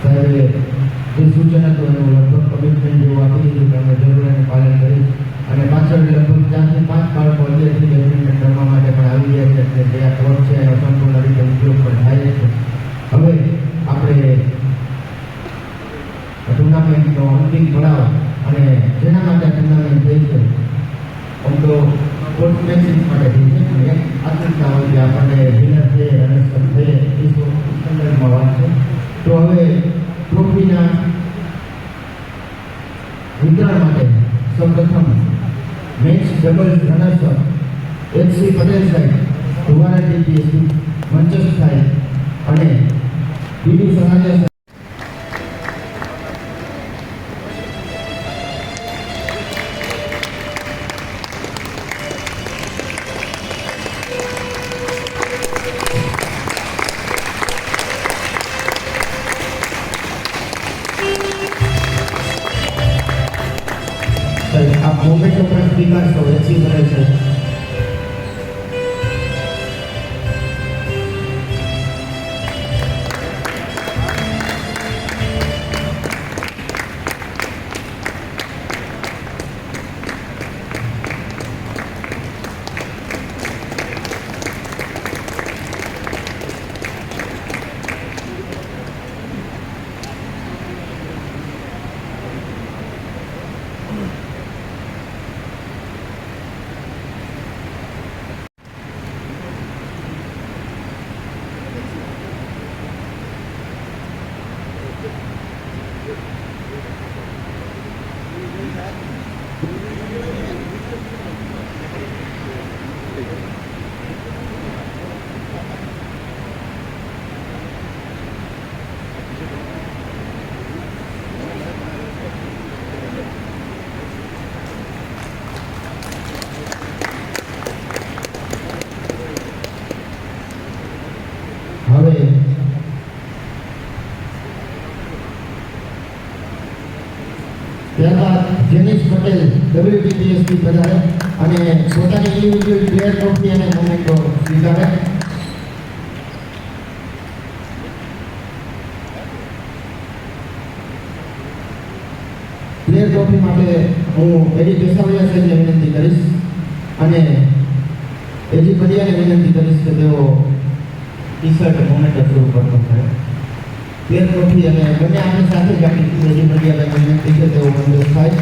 સાહેબે જે સૂચન હતું એનું લગભગ કમિટમેન્ટ જેવું આપી દીધું કે અમે જરૂર એનું પાલન કરી. અને પાછળ લગભગ 4 થી 5 બાળકો અત્યારથી બેડમિન્ટન રમવા માટે પણ આવી ગયા છે. એટલે જે આ ક્લબ છે એનો સંપૂર્ણ રીતે ઉપયોગ પણ થાય છે. હવે આપણે ટુર્નામેન્ટનો અંતિમ પડાવ અને જેના માટે ટુર્નામેન્ટ થઈ છે આમ તો સ્પોર્ટ્સમેનશીપ માટે થઈ છે. એક આતુરતા હોય કે આપણને વિનર છે રનર્સઅપ છે એ સંદર્ભમાં વાત છે. તો હવે ટ્રોફીના વિતરણ માટે સૌપ્રથમ match doubles runners-up HC Patel સાહેબ ધુવારા ટીપીએસસી મંચસ્થ થાય અને બીડી સહાજા आप मोमेंट पर स्पीकर को अच्छी तरह से ત્યારબાદ જેનિશ પટેલ WTPSથી પધારે અને પોતાની ઇન્ડિવિડ્યુઅલ પ્લેયર ટ્રોફી અને મોમેન્ટો સ્વીકારે. પ્લેયર ટ્રોફી માટે હું એડી કેસાવડિયા સાહેબને વિનંતી કરીશ અને એજી પડિયાને વિનંતી કરીશ કે તેઓ ટી શર્ટ મોમેન્ટો શરૂ કરતો થાય. પ્લેયર ટ્રોફી અને બંને આપણી સાથે જ આપી એજી પડિયાને વિનંતી છે તેઓ મંજૂર થાય.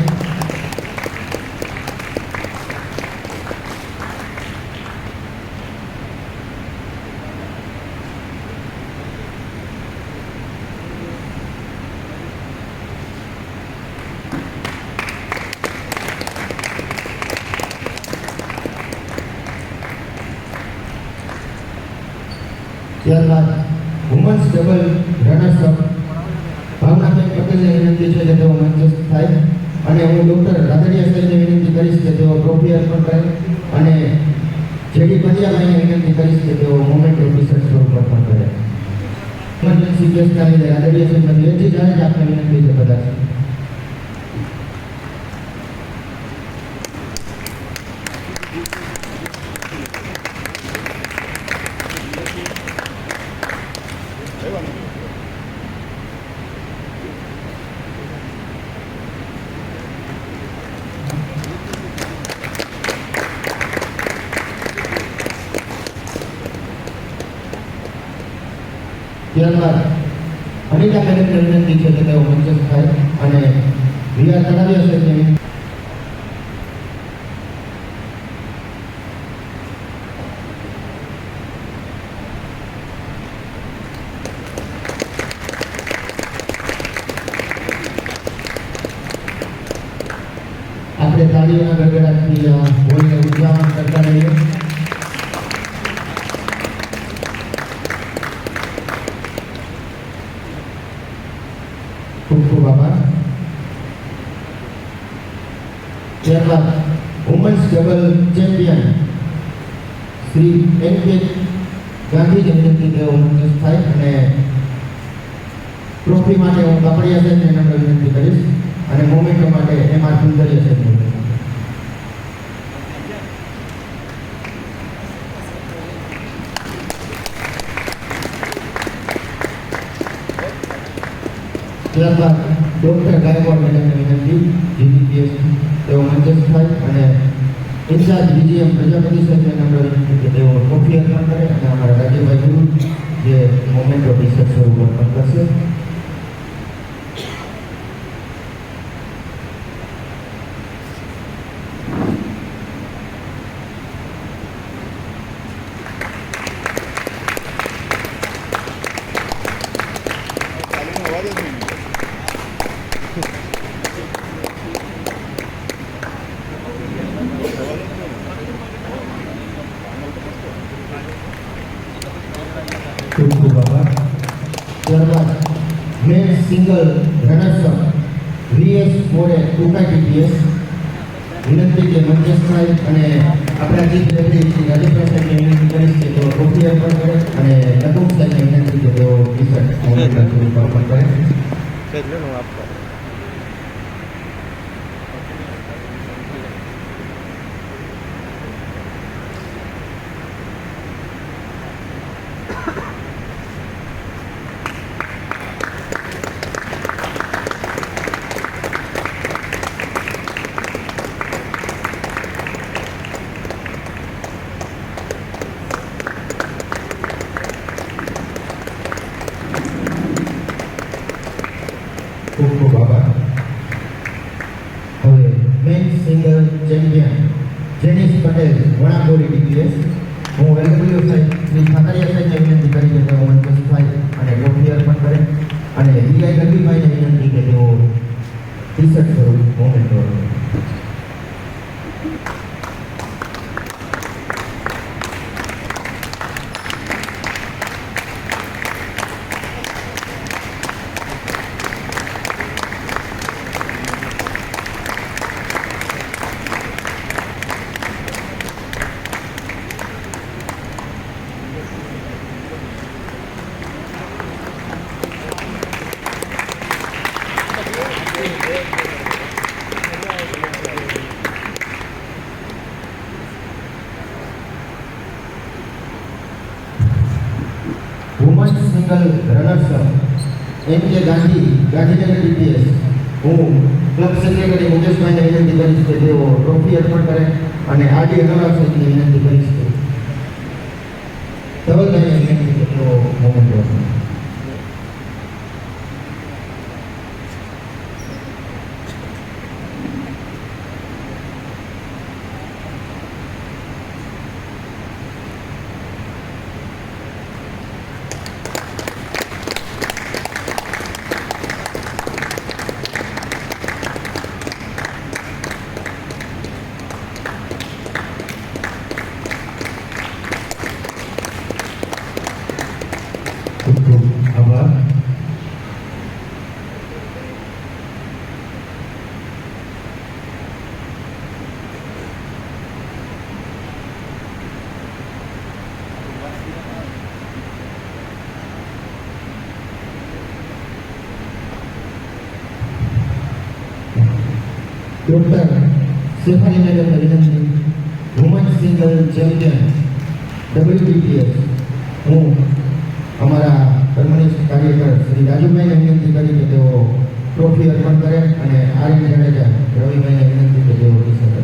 ત્યારબાદ women's double runners up Bhavnaben પટેલને વિનંતી છે કે તેઓ મંચસ્થ થાય અને હું ડૉક્ટર રાદડિયા સાહેબને વિનંતી કરીશ કે તેઓ ટ્રોફી અર્પણ કરે અને જેડી પંડ્યાભાઈને વિનંતી કરીશ કે તેઓ મોમેન્ટ ઓફ રિસર્ચ સ્વરૂપ અર્પણ કરે. ઇમરજન્સી કેસના લીધે રાદડિયા સાહેબ નથી એટલી જાણે જ આપને વિનંતી છે બધા. ત્યારબાદ અનિતા મેડમને વિનંતી છે કે તેઓ મંચસ્થ થાય અને વીઆર તળાવિયા સાહેબને વિનંતી આપણે તાળીઓના ગડગડાટથી હોળીને ઉજવણ કરતા રહીએ. ખૂબ ખૂબ આભાર. ત્યારબાદ વુમન્સ ડબલ ચેમ્પિયન શ્રી એન.કે. ગાંધીને વિનંતી તેઓ મંચસ્થ થાય અને ટ્રોફી માટે હું કાપડિયા સાહેબને નમ્ર વિનંતી કરીશ અને મોમેન્ટો માટે એમ.આર. સુંદરિયા સાહેબને ત્યારબાદ ડૉક્ટર ગાયકવાડ મેડમને વિનંતી જીબીપીએસ તેઓ મંચસ્થ થાય અને ઇન્ચાર્જ બીજીએમ પ્રજાપતિ સાહેબને નમ્ર વિનંતી કે તેઓ ટ્રોફી અર્પણ કરે અને અમારા રાજ્યભાઈ ગુરુ જે મોમેન્ટ ઓફ રિસર્ચ સ્વરૂપ અર્પણ કરશે. ખૂબ ખૂબ આભાર. ત્યારબાદ men single runners up VS More ટુકા ટીપીએસ વિનંતી કે મંચસ્થ થાય અને આપણા ચીફ રેફરી શ્રી રાજેન્દ્ર સાહેબને વિનંતી કરીશ કે તેઓ ટ્રોફી અર્પણ કરે અને નકુમ સાહેબને વિનંતી કે તેઓ ટી-શર્ટ મોમેન્ટ સ્વરૂપ અર્પણ કરે. ખૂબ ખૂબ આભાર. હવે men single champion Jenis Patel Wanakbori TPS હું વેલકમ સાહેબ શ્રી ઠાકરિયા સાહેબને વિનંતી કરી કે તેઓ મંચસ્થ થાય અને ટ્રોફી અર્પણ કરે અને વીઆઈ ગઢવીભાઈને વિનંતી કે તેઓ ટી-શર્ટ સ્વરૂપ મોમેન્ટ કરે. Women's single runners up N K. Gandhinagar TPS હું ક્લબ સેક્રેટરી મુકેશભાઈને વિનંતી કરીશ કે તેઓ ટ્રોફી અર્પણ કરે અને આરડી અગ્રવાલ સાહેબને વિનંતી કરીશ કે ધવલભાઈને વિનંતી કે તેઓ મોમેન્ટ અર્પણ કરે. ખૂબ ખૂબ આભાર. ડોક્ટર શેફાલી મેડમને વિનંતી. વુમન સિંગલ ચેમ્પિયન WBPS હું અમારા કર્મનિષ્ઠ કાર્યકર શ્રી રાજુભાઈને વિનંતી કરી કે તેઓ ટ્રોફી અર્પણ કરે અને આર્યન જાડેજા રવિભાઈને વિનંતી કે તેઓ વિશે કરે.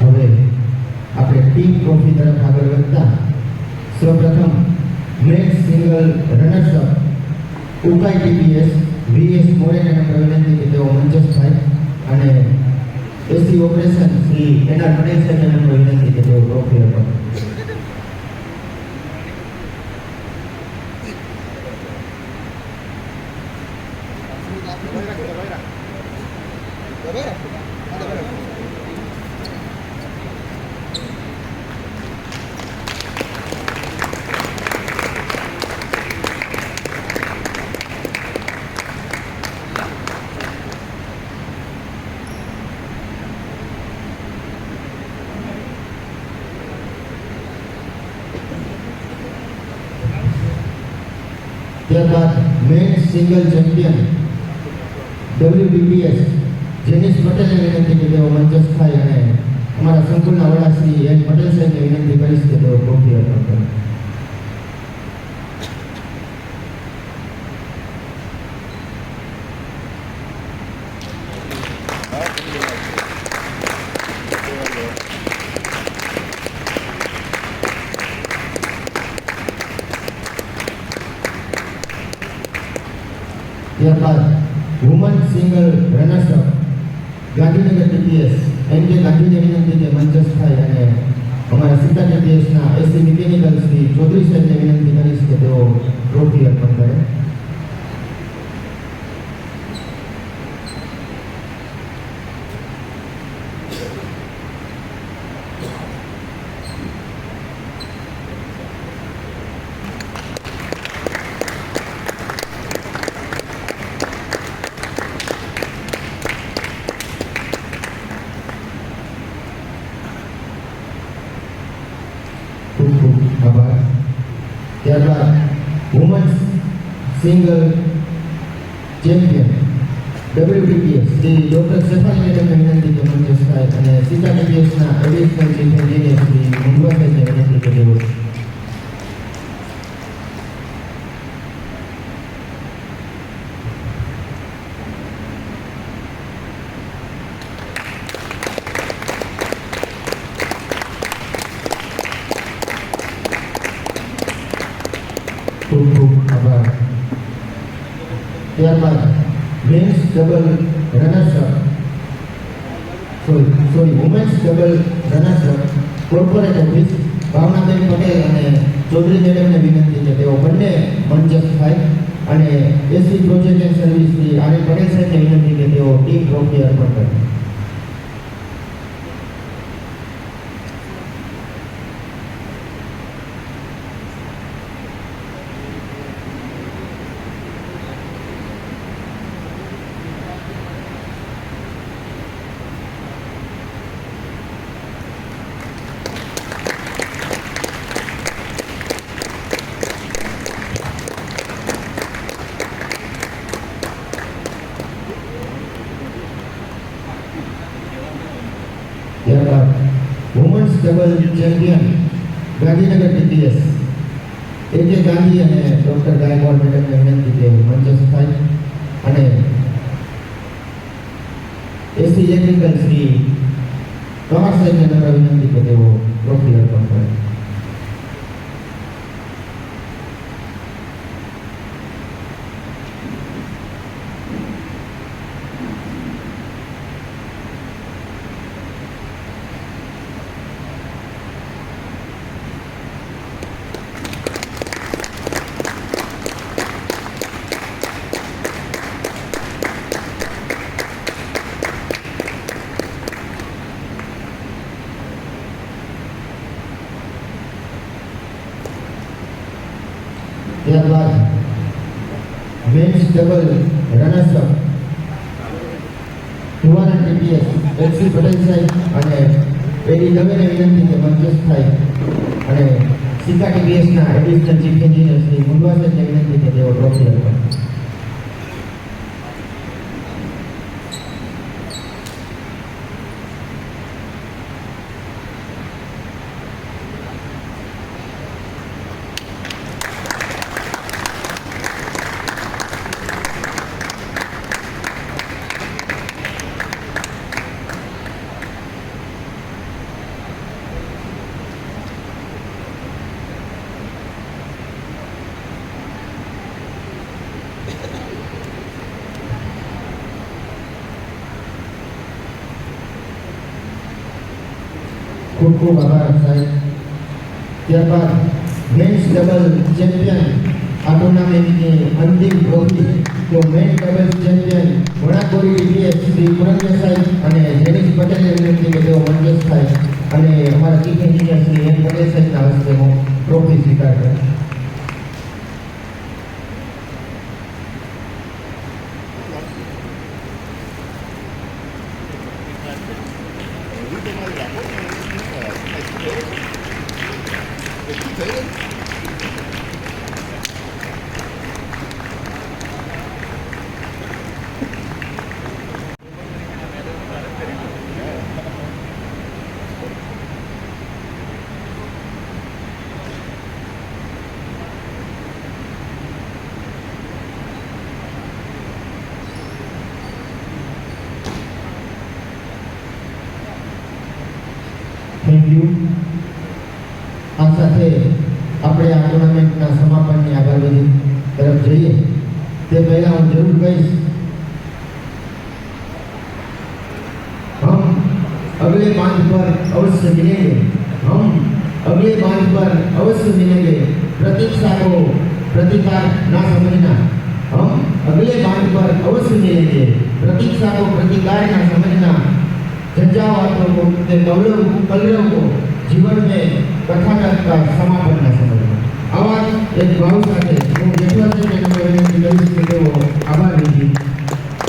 હવે આપણે ટીમ ટ્રોફી તરફ આગળ વધતા સૌપ્રથમ men's single runners up Ukai TPS VS મોરેને વિનંતી કે તેઓ મંચસ્થ થાય અને AC operation Shri NR Patel સાહેબને વિનંતી કે તેઓ ટ્રોફી અર્પણ કરે. ત્યારબાદ men's single champion WBPS Jenis પટેલને વિનંતી કે તેઓ મંચસ્થ થાય અને અમારા સંકુલના વડા શ્રી N પટેલ સાહેબને વિનંતી કરીશ કે તેઓ ટ્રોફી અર્પણ કરે. ત્યારબાદ woman single runners-up Gandhinagar TPS NK ગાંધીને વિનંતી કે મંચસ્થ થાય અને અમારા સીતા TPSના AC મિકેનિકલ શ્રી ચૌધરી સાહેબને વિનંતી કરીશ કે તેઓ ટ્રોફી અર્પણ કરે. ખૂબ ખૂબ આભાર. ત્યારબાદ women's single champion WBPS Shri doctor Shefali મેડમને વિનંતી કે મંચસ્થ થાય અને સીતા TPSના additional chief engineer Shri Mungwa સાહેબને વિનંતી કે તેઓ ખૂબ ખૂબ આભાર. ત્યારબાદ men's double runners up women's double runners up corporate office ભાવનાબેન પટેલ અને ચૌધરી મેડમને વિનંતી કે તેઓ બંને મંચસ્થ થાય અને AC project and service Shri RN Patel સાહેબને વિનંતી કે તેઓ ટીમ ટ્રોફી અર્પણ કરે. ત્યારબાદ women's double champion Gandhinagar TPS AK Gandhi અને ડોક્ટર ગાયકવાડ મેડમને વિનંતી કે મંચસ્થ થાય અને એસી ઇલેક્ટ્રિકલ શ્રી કમર સાહેબને નમ્ર વિનંતી કે તેઓ ટ્રોફી અર્પણ કરે. ત્યારબાદ મેન્સ ડબલ રનર્સઅપ ધુવાના ટીપીએસ એલસી પટેલ સાહેબ અને એડી દવેને વિનંતી કે મંચસ્થ થાય અને સિક્કા ટીપીએસના એડિશનલ ચીફ એન્જિનિયર શ્રી મુંડવા સાહેબને વિનંતી કે તેઓ ટ્રોફી આપે. ખૂબ ખૂબ આભાર સાહેબ. ત્યારબાદ મેન્સ ડબલ ચેમ્પિયન આ ટુર્નામેન્ટની અંતિમ ટ્રોફી તો men double champion Wanakbori TPS Shri Purandar સાહેબ અને જેનિશ પટેલને વિનંતી કે તેઓ મંચસ્થ થાય અને અમારા chief engineer Shri N Patel સાહેબના હસ્તે ટ્રોફી સ્વીકાર કરે. Thank you. આ સાથે આપણે આ ટુર્નામેન્ટના સમાપનની આગળ તરફ જઈએ તે પહેલા હું જરૂર કહીશ, हम अगले बांध पर अवश्य मिलेंगे, हम अगले बांध पर अवश्य मिलेंगे, प्रतीक्षा को प्रतिकार ना समझना, हम अगले बांध पर अवश्य मिलेंगे, प्रतीक्षा को प्रतिकार ना समझना, झंझावातों को कलरव को जीवन में कथानक का समापन न समझना. आवाज एक भाव સાથે હું જેટલા છે તેનો વિનંતી કરીશ કે તેઓ આભાર વિધિ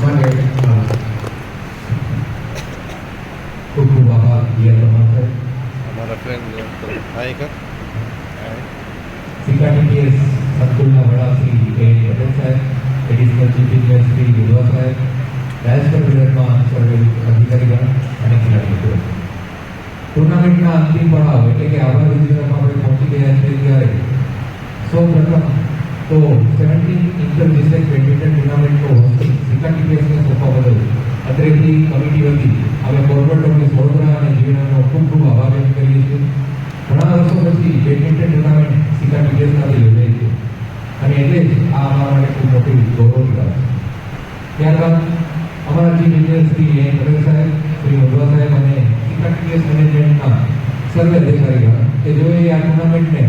માટે ખૂબ ખૂબ આભાર ડિયર રમણ हमारा फ्रेंड आएगा સિક્કા ટીપીએસ સંકુલના વડા શ્રી એ પટેલ સાહેબ, એડિશનલ ચીફ એન્જિનિયર શ્રી મુંડવા સાહેબ, ડાયસ્ટર વિભાગમાં સર્વે અધિકારીગણ અને ખેલાડી મિત્રો. ટુર્નામેન્ટના અંતિમ પડાવ એટલે કે આભાર વિધિ તરફ આપણે પહોંચી ગયા છીએ ત્યારે સૌ પ્રથમ તો 17 ઇન્ટર ડિસ્ટ્રિક્ટ બેડમિન્ટન ટુર્નામેન્ટનો હોસ્ટિંગ સિક્કા ટીપીએસને સોંપવા બદલ અત્રેથી કમિટી વતી અમે કોર્પોરેટ ઓફિસ વડોદરા અને જીવનનો ખૂબ ખૂબ આભાર વ્યક્ત કરીએ છીએ. ઘણા વર્ષો પછી બેડમિન્ટન ટુર્નામેન્ટ સિક્કા ટીપીએસ સાથે યોજાઈ છે અને એટલે જ આ અમારા માટે ખૂબ મોટી ગૌરવની વાત છે. ત્યારબાદ અમારા chief engineer Shri N Patel સાહેબ, શ્રી મુંડવા સાહેબ અને સિક્કા ટીપીએસ મેનેજમેન્ટના સર્વે અધિકારીગણ કે જેઓએ આ ટુર્નામેન્ટને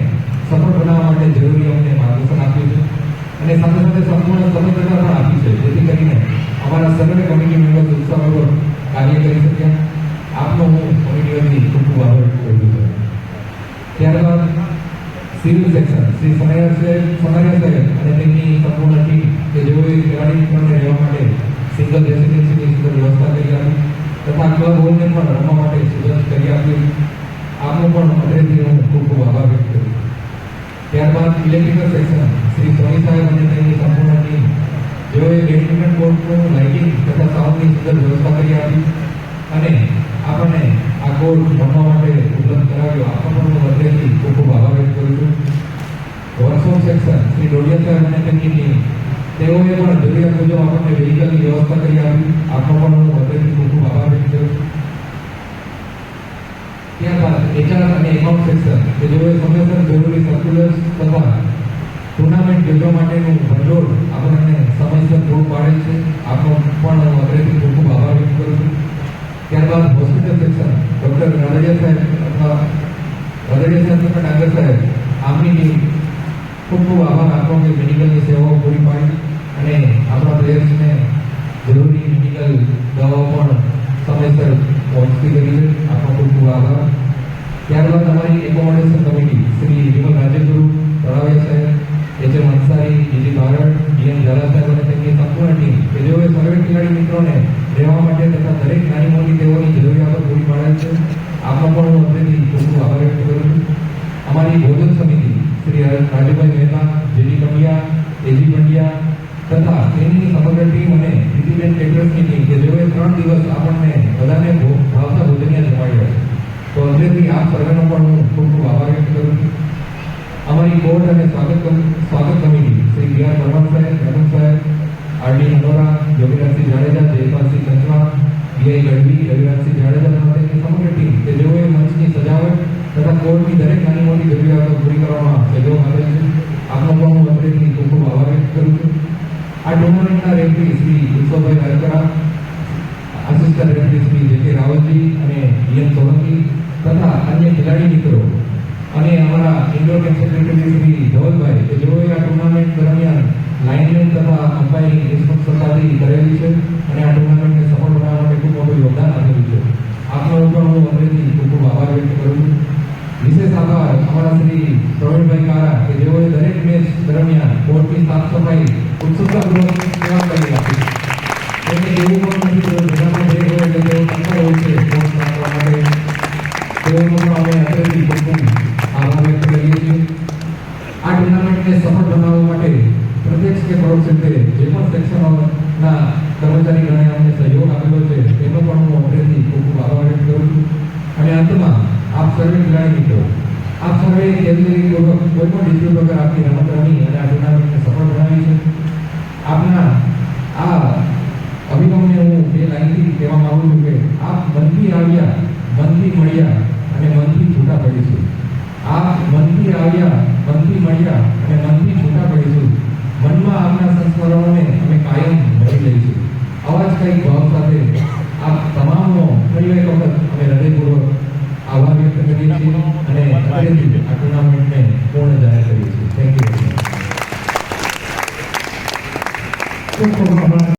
સફળ બનાવવા માટે જરૂરી અમને માર્ગદર્શન આપ્યું છે અને સાથે સાથે સંપૂર્ણ સ્વતંત્રતા પણ આપી છે, જેથી કરીને અમારા સર્વે કમિટી મેમ્બર્સ ઉત્સાહપૂર્વક કાર્ય કરી શક્યા. આપનો હું કમિટી વતી ખૂબ ખૂબ આભાર કરું છું. ત્યારબાદ સિવિલ સેક્શન શ્રી સોનારિયા સાહેબ અને તેમની સંપૂર્ણ ટીમ કે જેઓએ ખેલાડી મિત્રોને રહેવા માટે સિંગલ રેસિડેન્સીની સુંદર વ્યવસ્થા કરી આપી તથા ક્લબ હોલને પણ રમવા માટે સુગંધ કરી આપ્યું. આપનો પણ અત્રેથી હું ખૂબ ખૂબ આભાર વ્યક્ત કરું છું. ત્યારબાદ ઇલેક્ટ્રિકલ સેક્શન શ્રી સોની સાહેબ અને તેમની સંપૂર્ણ ટીમ જેઓએ બેડમિન્ટન કોર્ટનું લાઇટિંગ તથા સાઉન્ડની સુંદર વ્યવસ્થા કરી આપી અને આપણને આ કોર્ટ રમવા માટે ઉપલબ્ધ કરાવ્યો. આપનો પણ હું અત્રેથી ખૂબ ખૂબ આભાર વ્યક્ત કરું છું. વર્કશોપ સેક્શન શ્રી ડોડિયા સાહેબ અને તેમની ટીમ તેઓએ પણ જરૂરિયાત મુજબ આપણને વેહિકલની વ્યવસ્થા કરી આપી. આપનો પણ હું અત્રેથી ખૂબ ખૂબ આભાર વ્યક્ત કરું છું. ત્યારબાદ એચઆર અને એકાઉન્ટ સેક્શન કે જેઓએ સમયસર જરૂરી સર્ક્યુલર્સ તથા ટુર્નામેન્ટ યોજવા માટેનું ભંડોળ આપણને સમયસર પૂરું પાડે છે. આપનો પણ હું અત્રેથી ખૂબ ખૂબ આભાર વ્યક્ત કરું છું. ત્યારબાદ હોસ્પિટલ સેક્શન ડૉક્ટર રાધડિયા સાહેબ તથા ડાંગર સાહેબ આમની ટીમ ખૂબ ખૂબ આભાર આપો કે મેડિકલની સેવાઓ પૂરી પાડી અને આપણા પ્લેયર્સને જરૂરી મેડિકલ દવાઓ પણ સમયસર પહોંચતી કરી છે. આપનો ખૂબ ખૂબ આભાર. ત્યારબાદ અમારી એકોમોડેશન કમિટી શ્રી વિમલ રાજેગુરુ તળાવિયા સાહેબ, એચ.એમ. અંસારી, ડીજી બારડ, ડીએમ ઝાલા સાહેબ અને તેમની સંપૂર્ણ ટીમ કે જેઓએ સર્વે ખેલાડી મિત્રોને રહેવા માટે તથા દરેક નાની મોટી તેઓની જરૂરિયાતો પૂરી પાડેલ છે. આપનો પણ હું અંતરેથી ખૂબ ખૂબ આભાર વ્યક્ત કરું છું. અમારી ભોજન સમિતિ શ્રી રાજુભાઈ મહેતા, જેડી પંડ્યા, એજી પંડ્યા તથા તેની સમગ્ર ટીમ અને પ્રીતિબેન કેટરર્સની ટીમ કે જેઓએ 3 દિવસ આપણને બધાને ભાવતા ભોજનિયા જમાડ્યા છે. તો અંતરેથી આપ સર્વેનો પણ હું ખૂબ ખૂબ આભાર વ્યક્ત કરું છું. અમારી કોર્ટ અને સ્વાગત કમિટી શ્રી બી.આર. પરમાર સાહેબ, રમણ સાહેબ, આર.ડી. નનોરા, યોગીરાજસિંહ જાડેજા, જયપાલસિંહ કંચવા, બી.આઈ. ગઢવી, રવિરાજસિંહ જાડેજા તથા તેમની સમગ્ર ટીમ કે જેઓએ મંચની સજાવટ તથા કોર્ટની દરેક નાની મોટી જરૂરિયાતો પૂરી કરવામાં સહયોગ આપેલ છે. આપનો પણ હું અંતરેથી ખૂબ ખૂબ આભાર વ્યક્ત કરું છું. આ ટુર્નામેન્ટના રેફરી શ્રી ઉત્સવભાઈ Rajkara, assistant referee Shri J K. રાવલજી અને ડી.એમ. સોલંકી તથા અન્ય ખેલાડી મિત્રો અને અમારા indoor game secretary Shri Dhavalbhai કે જેઓએ આ ટુર્નામેન્ટ દરમિયાન લાઇનમેન તથા અમ્પાયરિંગ નિષ્પક્ષતાથી કરેલી છે અને આ ટુર્નામેન્ટને સફળ બનાવવા માટે ખૂબ મોટું યોગદાન આપેલું છે. આપનો પણ હું અંતરેથી ખૂબ ખૂબ આભાર વ્યક્ત કરું છું. વિશેષ આભાર અમારા શ્રી પ્રવીણભાઈ કારા કે જેઓએ દરેક મેચ દરમિયાન કોર્ટની સાફ સફાઈ ઉત્સુકતાપૂર્વક સેવા કરી આપી. તેમને એવું પણ નથી કે જેનામાં જે હોય એટલે તેઓ તત્પર હોય છે કોર્ટ રાખવા માટે. તેઓનો પણ અમે અંતરેથી ખૂબ ખૂબ આભાર વ્યક્ત કરીએ છીએ. આ ટુર્નામેન્ટને સફળ બનાવવા માટે પ્રત્યક્ષ કે પરોક્ષ રીતે જે પણ સેક્શનોના કર્મચારી ગણે અમને સહયોગ આપેલો છે તેનો પણ હું અંતરેથી ખૂબ ખૂબ આભાર વ્યક્ત કરું છું. અને અંતમાં આપ સર્વે ખેલાડી મિત્રો, આપ સર્વે કેટેગરીપૂર્વક કોઈ પણ ડિસ્પ્યુટ વગર આપની રમત રમી અને આ ટુર્નામેન્ટને સફળ બનાવી છે. આપના આ અભિગમને હું બે લાઈનથી કહેવા માંગુ છું કે આપ મનથી આવ્યા, મનથી મળ્યા અને મનથી છૂટા પડીશું. આપ મનથી આવ્યા, મનથી મળ્યા અને મનથી છૂટા પડીશું. મનમાં આપના સંસ્મરણોને અમે કાયમ ભરી લઈશું. આવા જ કંઈક ભાવ સાથે આપ તમામનો ફરી એક વખત અમે હૃદયપૂર્વક આભાર વ્યક્ત કરીએ છીએ અને અત્યારેથી આ ટુર્નામેન્ટને પૂર્ણ જાહેર કરીએ છીએ. Thank you.